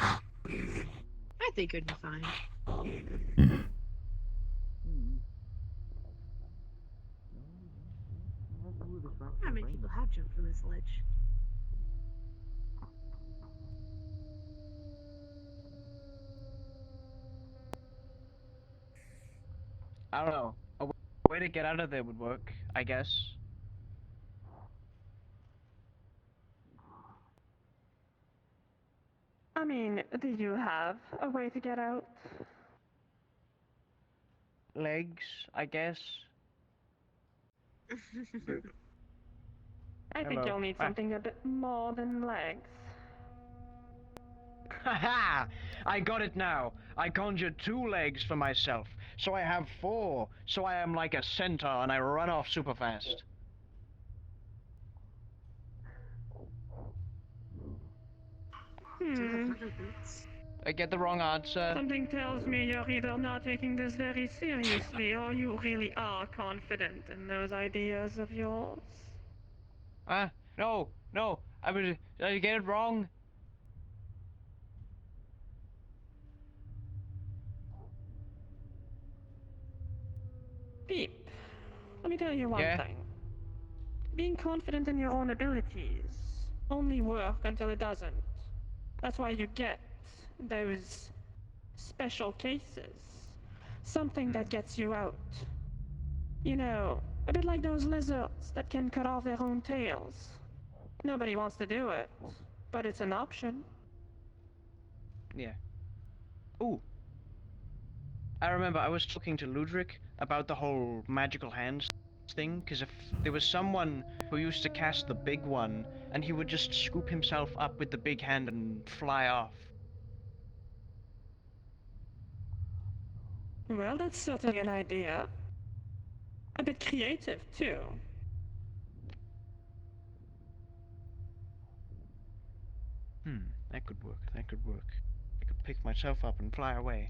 [SPEAKER 3] I think it'd be fine. How many people have jumped from this ledge?
[SPEAKER 9] I don't know. A way to get out of there would work, I guess.
[SPEAKER 11] I mean, do you have a way to get out?
[SPEAKER 9] Legs, I guess.
[SPEAKER 11] I think
[SPEAKER 9] Hello.
[SPEAKER 11] you'll need
[SPEAKER 9] Ah.
[SPEAKER 11] something a bit more than legs.
[SPEAKER 9] Haha! I got it now. I conjured 2 legs for myself, so I have 4. So I am like a centaur and I run off super fast.
[SPEAKER 3] Do you have
[SPEAKER 11] Hmm.
[SPEAKER 3] leather boots?
[SPEAKER 9] I get the wrong answer.
[SPEAKER 11] Something tells me you're either not taking this very seriously or you really are confident in those ideas of yours.
[SPEAKER 9] No, did I get it wrong?
[SPEAKER 11] Beep. Let me tell you one
[SPEAKER 9] Yeah?
[SPEAKER 11] thing. Being confident in your own abilities only work until it doesn't. That's why you get those special cases. Something that gets you out. You know, a bit like those lizards that can cut off their own tails. Nobody wants to do it, but it's an option.
[SPEAKER 9] Yeah. Ooh. I remember I was talking to Ludwig about the whole magical hands thing, because if there was someone who used to cast the big one, and he would just scoop himself up with the big hand and fly off.
[SPEAKER 11] Well, that's certainly an idea. A bit creative, too.
[SPEAKER 9] That could work, I could pick myself up and fly away.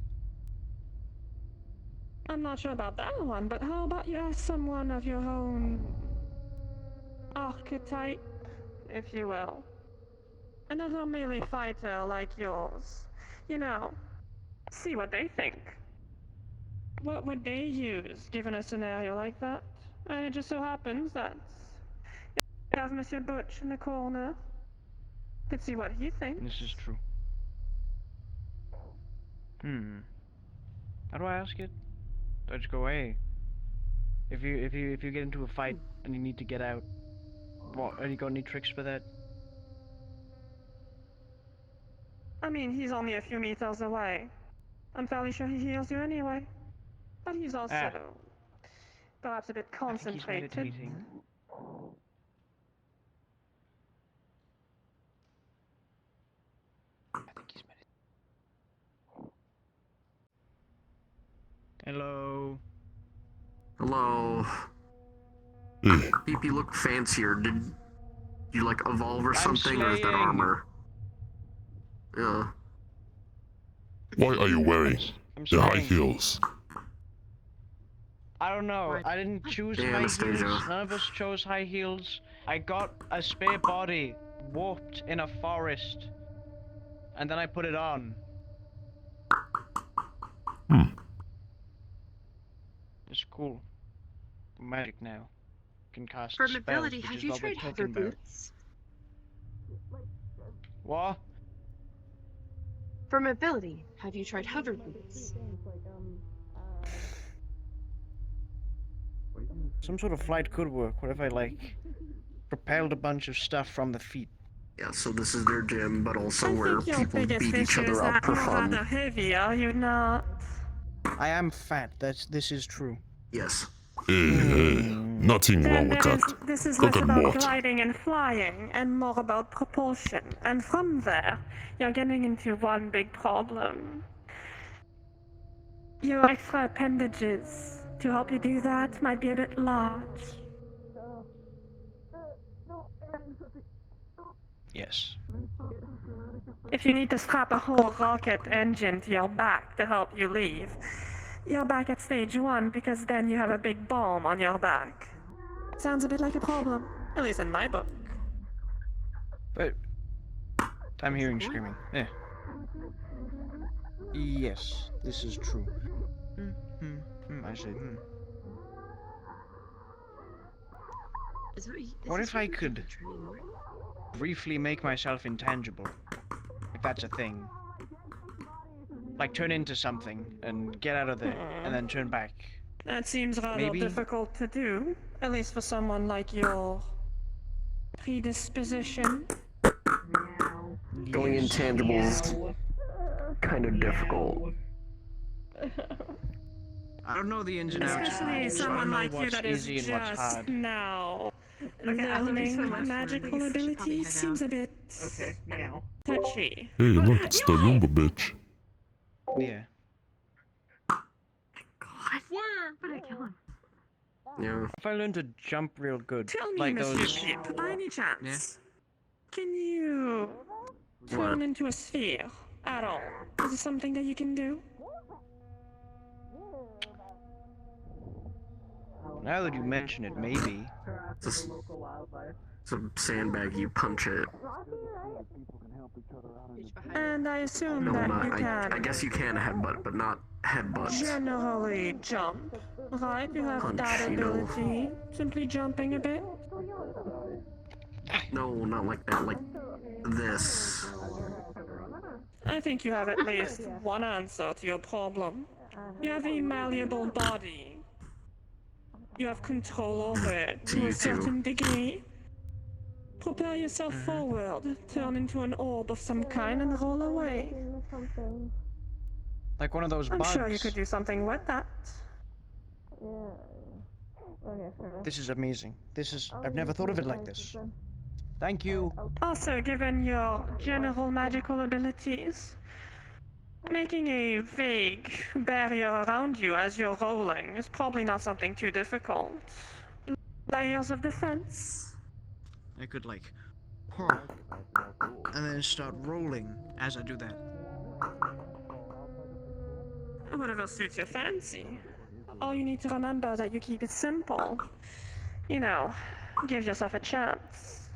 [SPEAKER 11] I'm not sure about that one, but how about you ask someone of your own archetype, if you will? another melee fighter like yours. You know, see what they think. What would they use given a scenario like that? And it just so happens that you have Monsieur Butch in the corner. Could see what he thinks.
[SPEAKER 9] This is true. How do I ask it? Do I just go, hey? If you get into a fight and you need to get out, what? Have you got any tricks for that?
[SPEAKER 11] I mean, he's only a few meters away. I'm fairly sure he hears you anyway. But he's also perhaps a bit concentrated.
[SPEAKER 9] I think he's meditating. Hello.
[SPEAKER 12] Hello. PP look fancier. Did you like evolve or something, or is that armor? Yeah.
[SPEAKER 2] Why are you wearing the high heels?
[SPEAKER 9] I don't know. I didn't choose high heels. None of us chose high heels. I got a spare body warped in a forest, and then I put it on. It's cool. Magic now. Can cast
[SPEAKER 3] For
[SPEAKER 9] spells,
[SPEAKER 3] mobility,
[SPEAKER 9] which
[SPEAKER 3] have
[SPEAKER 9] is
[SPEAKER 3] you
[SPEAKER 9] what we're
[SPEAKER 3] tried hover
[SPEAKER 9] talking about.
[SPEAKER 3] boots?
[SPEAKER 9] What?
[SPEAKER 3] For mobility, have you tried hover boots?
[SPEAKER 9] Some sort of flight could work. What if I, like, propelled a bunch of stuff from the feet?
[SPEAKER 12] Yeah, so this is their gym, but also
[SPEAKER 11] I
[SPEAKER 12] where
[SPEAKER 11] think your
[SPEAKER 12] people
[SPEAKER 11] biggest
[SPEAKER 12] beat each
[SPEAKER 11] issue is
[SPEAKER 12] other up
[SPEAKER 11] that
[SPEAKER 12] for
[SPEAKER 11] you're
[SPEAKER 12] fun.
[SPEAKER 11] rather heavy, are you not?
[SPEAKER 9] I am fat. This is true.
[SPEAKER 12] Yes.
[SPEAKER 2] Hey, nothing wrong with that.
[SPEAKER 11] This is
[SPEAKER 2] Look
[SPEAKER 11] less
[SPEAKER 2] at
[SPEAKER 11] about
[SPEAKER 2] Mort.
[SPEAKER 11] gliding and flying, and more about propulsion. And from there, you're getting into one big problem. Your extra appendages to help you do that might be a bit large.
[SPEAKER 9] Yes.
[SPEAKER 11] If you need to strap a whole rocket engine to your back to help you leave, you're back at stage 1 because then you have a big bomb on your back. Sounds a bit like a problem, at least in my book.
[SPEAKER 9] But I'm hearing screaming. Yeah. Yes, this is true. I see. What if I could briefly make myself intangible? If that's a thing. Like turn into something and get out of there and then turn back.
[SPEAKER 11] That seems rather
[SPEAKER 9] Maybe?
[SPEAKER 11] difficult to do, at least for someone like your predisposition.
[SPEAKER 12] Going intangible is kind of difficult.
[SPEAKER 9] I don't know the ins and outs.
[SPEAKER 11] Especially someone like you that is
[SPEAKER 9] easy and what's
[SPEAKER 11] just
[SPEAKER 9] hard.
[SPEAKER 11] now
[SPEAKER 3] Okay, I love you so
[SPEAKER 11] learning
[SPEAKER 3] much for
[SPEAKER 11] magical
[SPEAKER 3] releasing
[SPEAKER 11] abilities
[SPEAKER 3] something
[SPEAKER 11] seems a bit
[SPEAKER 3] Okay, now.
[SPEAKER 11] touchy.
[SPEAKER 2] Hey, look, it's the Roomba bitch.
[SPEAKER 9] Yeah.
[SPEAKER 3] Where? But I kill him.
[SPEAKER 12] Yeah.
[SPEAKER 9] If I learn to jump real good,
[SPEAKER 11] Tell me,
[SPEAKER 9] like
[SPEAKER 11] Monsieur
[SPEAKER 9] those.
[SPEAKER 11] Pip, by any chance, can you turn into a sphere at all? Is it something that you can do?
[SPEAKER 9] Now that you mention it, maybe.
[SPEAKER 12] It's a sandbag, you punch it.
[SPEAKER 11] And I assume
[SPEAKER 12] No,
[SPEAKER 11] that
[SPEAKER 12] not.
[SPEAKER 11] you can
[SPEAKER 12] I guess you can headbutt, but not headbutts.
[SPEAKER 11] generally jump, right? You have
[SPEAKER 12] Punch,
[SPEAKER 11] that
[SPEAKER 12] you know.
[SPEAKER 11] ability, simply jumping a bit.
[SPEAKER 12] No, not like that, like this.
[SPEAKER 11] I think you have at least one answer to your problem. You have a malleable body. You have control over it to
[SPEAKER 12] you
[SPEAKER 11] a
[SPEAKER 12] too.
[SPEAKER 11] certain degree. Propel yourself forward, turn into an orb of some kind, and roll away.
[SPEAKER 9] Like one of those
[SPEAKER 11] I'm
[SPEAKER 9] bugs.
[SPEAKER 11] sure you could do something with that.
[SPEAKER 9] This is amazing. I've never thought of it like this. Thank you.
[SPEAKER 11] Also, given your general magical abilities, making a vague barrier around you as you're rolling is probably not something too difficult. Layers of defense.
[SPEAKER 9] I could like, and then start rolling as I do that.
[SPEAKER 11] Whatever suits your fancy. All you need to remember is that you keep it simple. You know, give yourself a chance.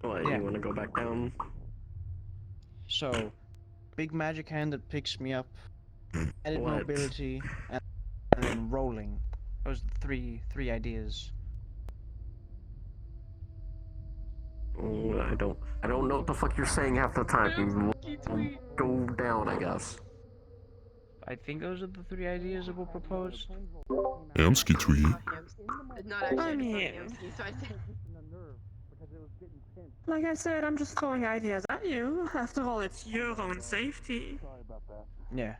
[SPEAKER 12] What,
[SPEAKER 9] Yeah.
[SPEAKER 12] you want to go back down?
[SPEAKER 9] So, big magic hand that picks me up, added
[SPEAKER 12] What?
[SPEAKER 9] mobility, and then rolling. Those are the three ideas.
[SPEAKER 12] I don't know what the fuck you're saying half the time. Go down, I guess.
[SPEAKER 9] I think those are the 3 ideas that were proposed.
[SPEAKER 2] Amsky Tweet.
[SPEAKER 3] Not actually.
[SPEAKER 11] I mean-
[SPEAKER 3] Amsky, so I said.
[SPEAKER 11] Like I said, I'm just throwing ideas at you. After all, it's your own safety.
[SPEAKER 9] Yeah.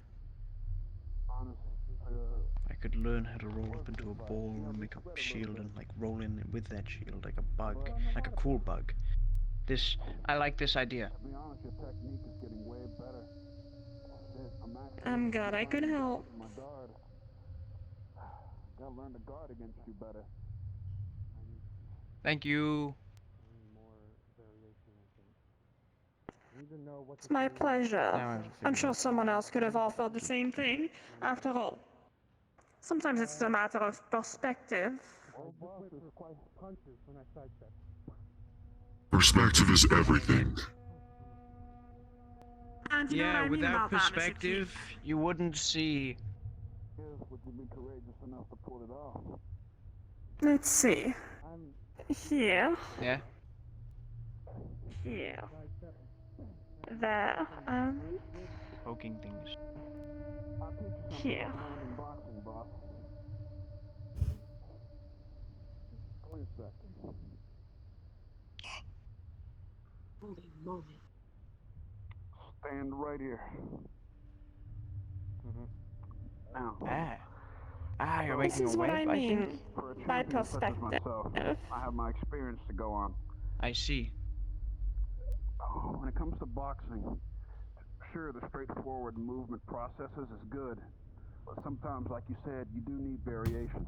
[SPEAKER 9] I could learn how to roll up into a ball and make a shield and like roll in with that shield like a bug, like a cool bug. I like this idea.
[SPEAKER 11] I'm glad I could help.
[SPEAKER 9] Thank you.
[SPEAKER 11] It's my pleasure.
[SPEAKER 9] Now I have to
[SPEAKER 11] I'm
[SPEAKER 9] figure
[SPEAKER 11] sure someone else could have all felt the same thing. After all, sometimes it's a matter of perspective.
[SPEAKER 2] Perspective is everything.
[SPEAKER 11] And you know what
[SPEAKER 9] Yeah,
[SPEAKER 11] I mean
[SPEAKER 9] without
[SPEAKER 11] about that, Mr.
[SPEAKER 9] perspective,
[SPEAKER 11] Keith.
[SPEAKER 9] you wouldn't see.
[SPEAKER 11] Let's see. Here.
[SPEAKER 9] Yeah.
[SPEAKER 11] Here. There.
[SPEAKER 9] Poking things.
[SPEAKER 11] Here.
[SPEAKER 3] Holy moly.
[SPEAKER 5] Stand right here. Now.
[SPEAKER 11] This
[SPEAKER 9] You're making
[SPEAKER 11] is
[SPEAKER 9] a
[SPEAKER 11] what
[SPEAKER 9] wave,
[SPEAKER 11] I
[SPEAKER 9] think?
[SPEAKER 11] mean by perspective.
[SPEAKER 5] I have my experience to go on.
[SPEAKER 9] I see.
[SPEAKER 5] When it comes to boxing, sure, the straightforward movement processes is good, but sometimes, like you said, you do need variation.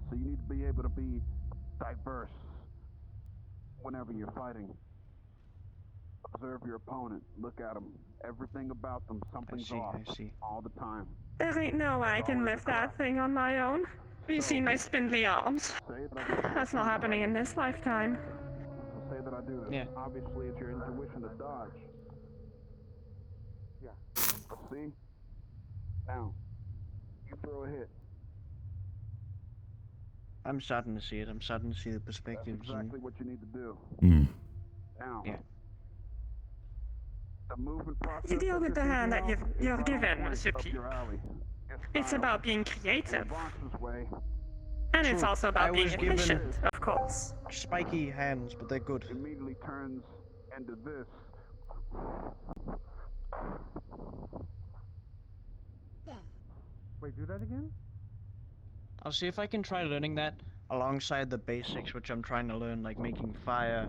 [SPEAKER 5] So you need to be able to be diverse whenever you're fighting. Observe your opponent, look at them. Everything about them, something's off
[SPEAKER 9] I see.
[SPEAKER 5] all the time.
[SPEAKER 11] There ain't no way I can lift that thing on my own. You seen my spindly arms? That's not happening in this lifetime.
[SPEAKER 5] So say that I do this.
[SPEAKER 9] Yeah.
[SPEAKER 5] Obviously, it's your intuition to dodge. Yeah. See? Now, you throw a hit.
[SPEAKER 9] I'm starting to see it. I'm starting to see the perspectives.
[SPEAKER 5] That's exactly what you need to do.
[SPEAKER 2] Hmm.
[SPEAKER 5] Now.
[SPEAKER 9] Yeah.
[SPEAKER 5] The movement process.
[SPEAKER 11] You deal with the hand that you're given,
[SPEAKER 5] Mr.
[SPEAKER 11] Mr. P. It's about being creative. And it's
[SPEAKER 9] True.
[SPEAKER 11] also
[SPEAKER 9] I
[SPEAKER 11] about being
[SPEAKER 9] was given-
[SPEAKER 11] efficient, of course.
[SPEAKER 9] Spiky hands, but they're good.
[SPEAKER 5] Immediately turns into this.
[SPEAKER 4] Wait, do that again?
[SPEAKER 9] I'll see if I can try learning that alongside the basics, which I'm trying to learn, like making fire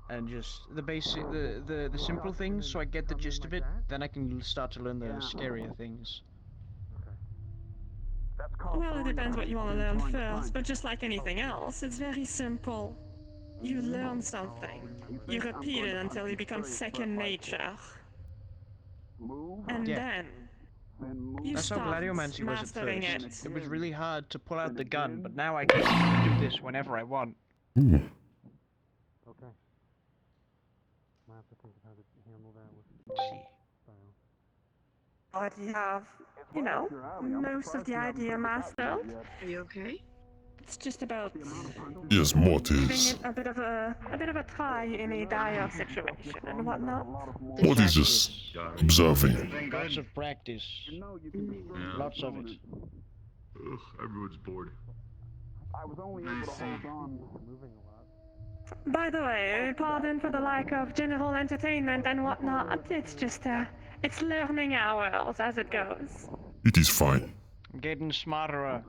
[SPEAKER 9] and just the basic, the simple things, so I get the gist of it. Then I can start to learn the scarier things.
[SPEAKER 11] Well, it depends what you want to learn first, but just like anything else, it's very simple. You learn something, you repeat it until it becomes second nature. And then, you
[SPEAKER 9] That's how
[SPEAKER 11] start
[SPEAKER 9] Gladiomancy was at
[SPEAKER 11] mastering
[SPEAKER 9] first.
[SPEAKER 11] it.
[SPEAKER 9] It was really hard to pull out the gun, but now I can do this whenever I want.
[SPEAKER 2] Ooh.
[SPEAKER 4] Okay. Might have to think of how to handle that with
[SPEAKER 9] See.
[SPEAKER 4] style.
[SPEAKER 11] But you have, you know, most of the idea mastered.
[SPEAKER 3] Are you okay?
[SPEAKER 11] It's just about
[SPEAKER 2] Yes,
[SPEAKER 11] giving
[SPEAKER 2] Mortis.
[SPEAKER 11] it a bit of a try in a dire situation and whatnot.
[SPEAKER 2] What is just observing?
[SPEAKER 9] Lots of practice. Lots of it.
[SPEAKER 2] Ugh, everyone's bored.
[SPEAKER 5] I was only able to hold on.
[SPEAKER 4] Moving a lot.
[SPEAKER 11] By the way, pardon for the lack of general entertainment and whatnot. It's just it's learning hours as it goes.
[SPEAKER 2] It is fine.
[SPEAKER 9] I'm getting smarter.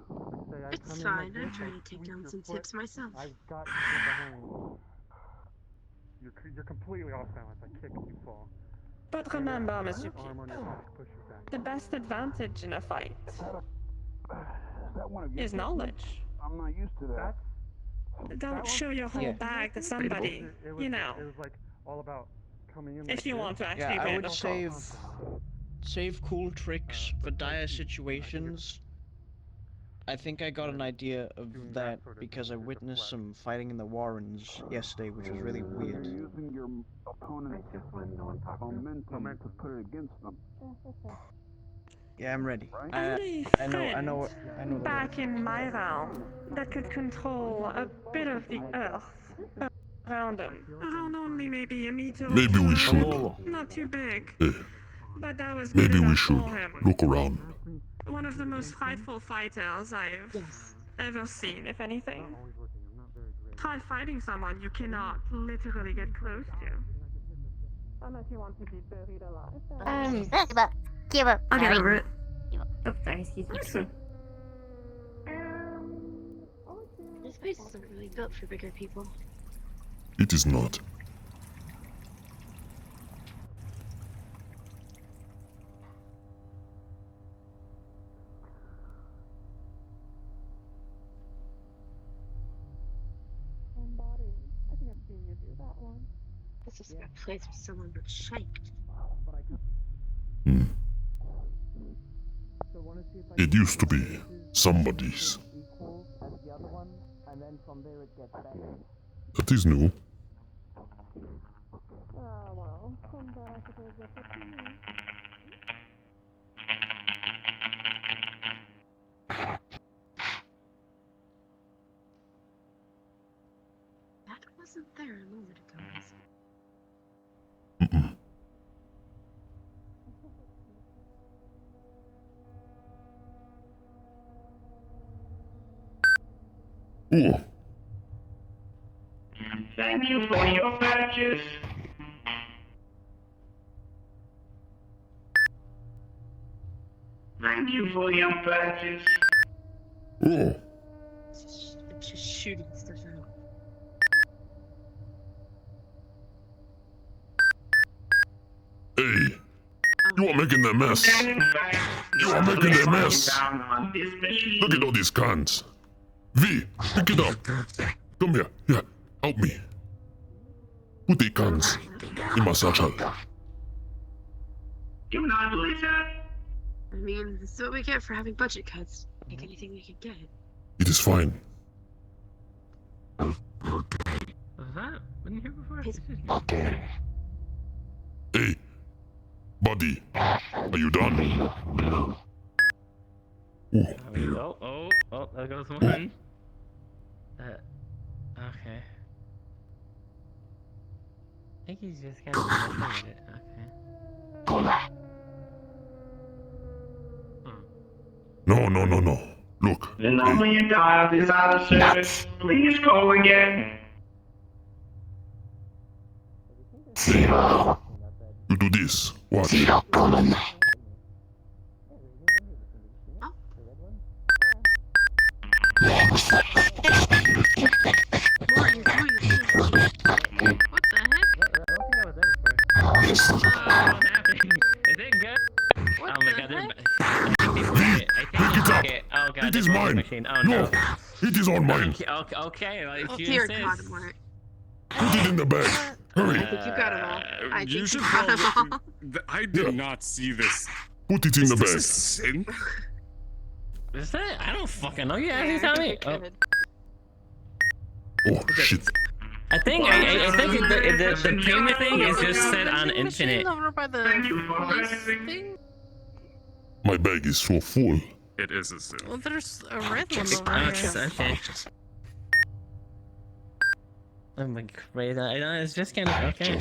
[SPEAKER 3] It's fine. I'm trying to take down some tips myself.
[SPEAKER 4] I've got you behind. You're completely off balance. I kick and you fall.
[SPEAKER 11] But remember, Mr. P,
[SPEAKER 4] Arm on your back, push you back.
[SPEAKER 11] the best advantage in a fight
[SPEAKER 5] That one of you.
[SPEAKER 11] is knowledge.
[SPEAKER 5] I'm not used to that.
[SPEAKER 11] Don't show your whole bag to somebody, you know,
[SPEAKER 4] It was like all about coming in.
[SPEAKER 11] if you want to actually
[SPEAKER 9] Yeah, I
[SPEAKER 11] win,
[SPEAKER 9] would
[SPEAKER 11] of course.
[SPEAKER 9] save cool tricks for dire situations. I think I got an idea of that because I witnessed some fighting in the Warrens yesterday, which was really weird.
[SPEAKER 5] Using your opponent's momentum to put it against them.
[SPEAKER 9] Yeah, I'm ready.
[SPEAKER 11] Only
[SPEAKER 9] I know.
[SPEAKER 11] back in my realm that could control a bit of the earth around him. Around only maybe a meter or
[SPEAKER 2] Maybe we
[SPEAKER 11] two.
[SPEAKER 2] should.
[SPEAKER 11] Not too big.
[SPEAKER 2] Eh,
[SPEAKER 11] But that was good
[SPEAKER 2] maybe we
[SPEAKER 11] enough
[SPEAKER 2] should
[SPEAKER 11] for him.
[SPEAKER 2] look around.
[SPEAKER 11] One of the most frightful fighters I've ever seen, if anything. Try fighting someone you cannot literally get close to. Unless you want to be buried alive.
[SPEAKER 13] Give up.
[SPEAKER 12] I'll get over it.
[SPEAKER 13] Oh, sorry, excuse me.
[SPEAKER 3] This place isn't really built for bigger people.
[SPEAKER 2] It is not.
[SPEAKER 11] I think I've seen you do that one.
[SPEAKER 3] This is a place where someone was shanked.
[SPEAKER 2] Hmm. It used to be somebody's. That is new.
[SPEAKER 11] Well, I suppose that's up to you.
[SPEAKER 3] That wasn't there a moment ago, was it?
[SPEAKER 2] Oh,
[SPEAKER 8] Thank you for your purchase. Thank you for your purchase.
[SPEAKER 2] oh.
[SPEAKER 3] It's just shooting stuff out.
[SPEAKER 2] Hey, you are making a mess. You are making a mess. Look at all these cans. V, pick it up. Come here. Yeah, help me. Put the cans in my satchel.
[SPEAKER 8] Do not listen.
[SPEAKER 3] I mean, this is what we get for having budget cuts. Take anything we can get.
[SPEAKER 2] It is fine.
[SPEAKER 10] Was that? Been here before?
[SPEAKER 2] Hey, buddy, are you done? Ooh.
[SPEAKER 10] Oh, there goes one. Okay. I think he's just kind of messing with it. Okay.
[SPEAKER 2] No. Look.
[SPEAKER 8] The number you dialed is out of service. Please call again.
[SPEAKER 2] You do this. Watch.
[SPEAKER 10] What's happening? Is it good?
[SPEAKER 3] What
[SPEAKER 10] Oh my
[SPEAKER 3] the
[SPEAKER 10] god,
[SPEAKER 3] heck?
[SPEAKER 2] Pick it up.
[SPEAKER 10] Oh god,
[SPEAKER 2] It is
[SPEAKER 10] they're
[SPEAKER 2] mine.
[SPEAKER 10] machine. Oh no.
[SPEAKER 2] No, it is on mine.
[SPEAKER 10] Okay, well, if
[SPEAKER 3] Oh
[SPEAKER 10] you
[SPEAKER 3] dear
[SPEAKER 10] insist.
[SPEAKER 3] God, Mark.
[SPEAKER 2] Put it in the bag. Hurry.
[SPEAKER 3] I think you got them all. I think
[SPEAKER 6] You
[SPEAKER 3] you
[SPEAKER 6] should
[SPEAKER 3] got them
[SPEAKER 6] call.
[SPEAKER 3] all.
[SPEAKER 6] I did not see this.
[SPEAKER 2] Put it in
[SPEAKER 6] Is
[SPEAKER 2] the
[SPEAKER 6] this a
[SPEAKER 2] bag.
[SPEAKER 6] synth?
[SPEAKER 10] Is that? I don't fucking know. Yeah, you tell me. Oh.
[SPEAKER 2] Oh shit.
[SPEAKER 10] I think the camera thing is just set on infinite.
[SPEAKER 3] Over by the
[SPEAKER 8] thing?
[SPEAKER 2] My bag is so full.
[SPEAKER 6] It is a synth.
[SPEAKER 3] Well, there's a red one over
[SPEAKER 10] Okay. Oh my crazy. I know it's just kind of okay.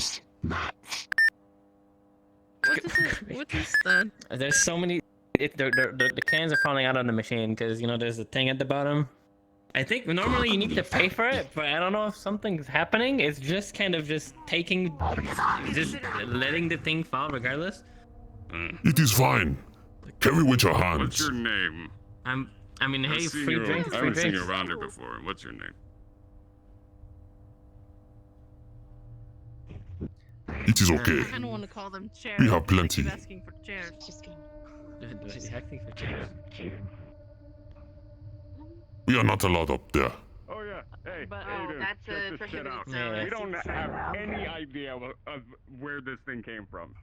[SPEAKER 3] What is that?
[SPEAKER 10] There's so many. The cans are falling out on the machine because you know there's a thing at the bottom. I think normally you need to pay for it, but I don't know if something's happening. It's just kind of just letting the thing fall regardless.
[SPEAKER 2] It is fine. Carry with your hands.
[SPEAKER 6] What's your name?
[SPEAKER 10] I mean,
[SPEAKER 6] I've
[SPEAKER 10] hey,
[SPEAKER 6] seen
[SPEAKER 10] free
[SPEAKER 6] you-
[SPEAKER 10] drinks,
[SPEAKER 6] I
[SPEAKER 10] free
[SPEAKER 6] haven't seen you
[SPEAKER 10] drinks.
[SPEAKER 6] around here before. What's your name?
[SPEAKER 2] It is okay.
[SPEAKER 14] I kind of want to call them chairs.
[SPEAKER 2] We have plenty.
[SPEAKER 14] Keep asking for chairs.
[SPEAKER 3] Just kidding.
[SPEAKER 10] Acting for chairs.
[SPEAKER 2] We are not allowed up there.
[SPEAKER 6] Oh yeah. Hey,
[SPEAKER 14] But-
[SPEAKER 6] how you
[SPEAKER 3] Oh,
[SPEAKER 6] doing?
[SPEAKER 3] that's a
[SPEAKER 6] Check this shit
[SPEAKER 3] prohibited
[SPEAKER 6] out.
[SPEAKER 10] zone.
[SPEAKER 6] We don't have any idea of where this thing came from.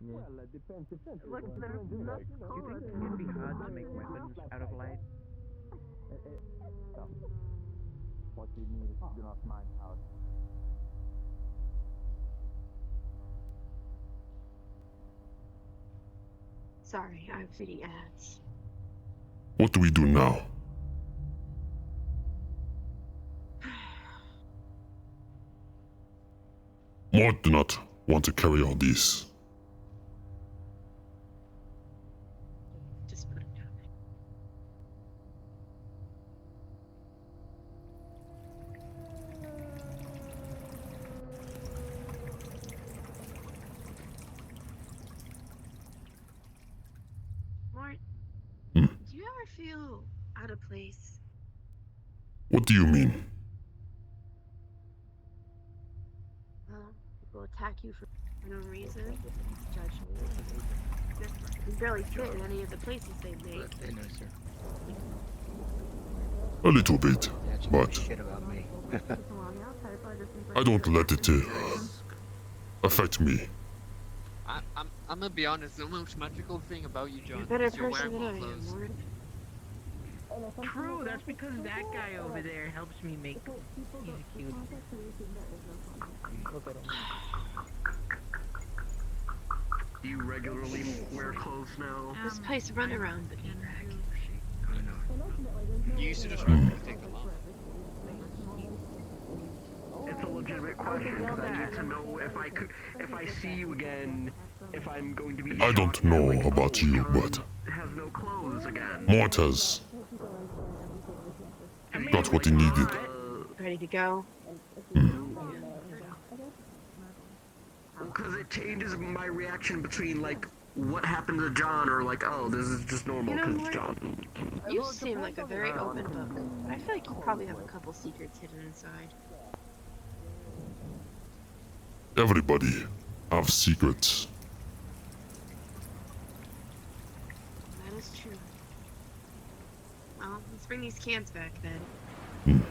[SPEAKER 4] Well, it depends.
[SPEAKER 11] Look, there's enough color.
[SPEAKER 9] It'd be hard to make weapons out of light.
[SPEAKER 4] What you need is to do not mind how.
[SPEAKER 3] Sorry, I'm feeding ads.
[SPEAKER 2] What do we do now? Mort do not want to carry all these.
[SPEAKER 3] Just put it down. Mort,
[SPEAKER 2] Hmm?
[SPEAKER 3] do you ever feel out of place?
[SPEAKER 2] What do you mean?
[SPEAKER 3] Well, people attack you for no reason, judge you. You barely fit in any of the places they make.
[SPEAKER 2] A little bit, but I don't let it affect me.
[SPEAKER 15] I'm gonna be honest, the most magical thing about you, John,
[SPEAKER 3] You're a better
[SPEAKER 15] is your
[SPEAKER 3] person than I
[SPEAKER 15] werewolf
[SPEAKER 3] am,
[SPEAKER 15] clothes.
[SPEAKER 3] Mort.
[SPEAKER 16] True, that's because that guy over there helps me make he's cute. Look at him.
[SPEAKER 12] Do you regularly wear clothes now?
[SPEAKER 3] This place run around but ain't back.
[SPEAKER 15] You used to just randomly take them off.
[SPEAKER 12] It's a legitimate question because I need to know if I see you again, if I'm going to be.
[SPEAKER 2] I don't know about you, but
[SPEAKER 12] Has no clothes again.
[SPEAKER 2] Mort has got what he needed.
[SPEAKER 3] Ready to go?
[SPEAKER 12] Because it changes my reaction between like what happened to John or like, oh, this is just normal
[SPEAKER 3] You know,
[SPEAKER 12] because
[SPEAKER 3] Mort,
[SPEAKER 12] John.
[SPEAKER 3] you seem like a very open book, but I feel like you probably have a couple secrets hidden inside.
[SPEAKER 2] Everybody have secrets.
[SPEAKER 3] That is true. Well, let's bring these cans back then.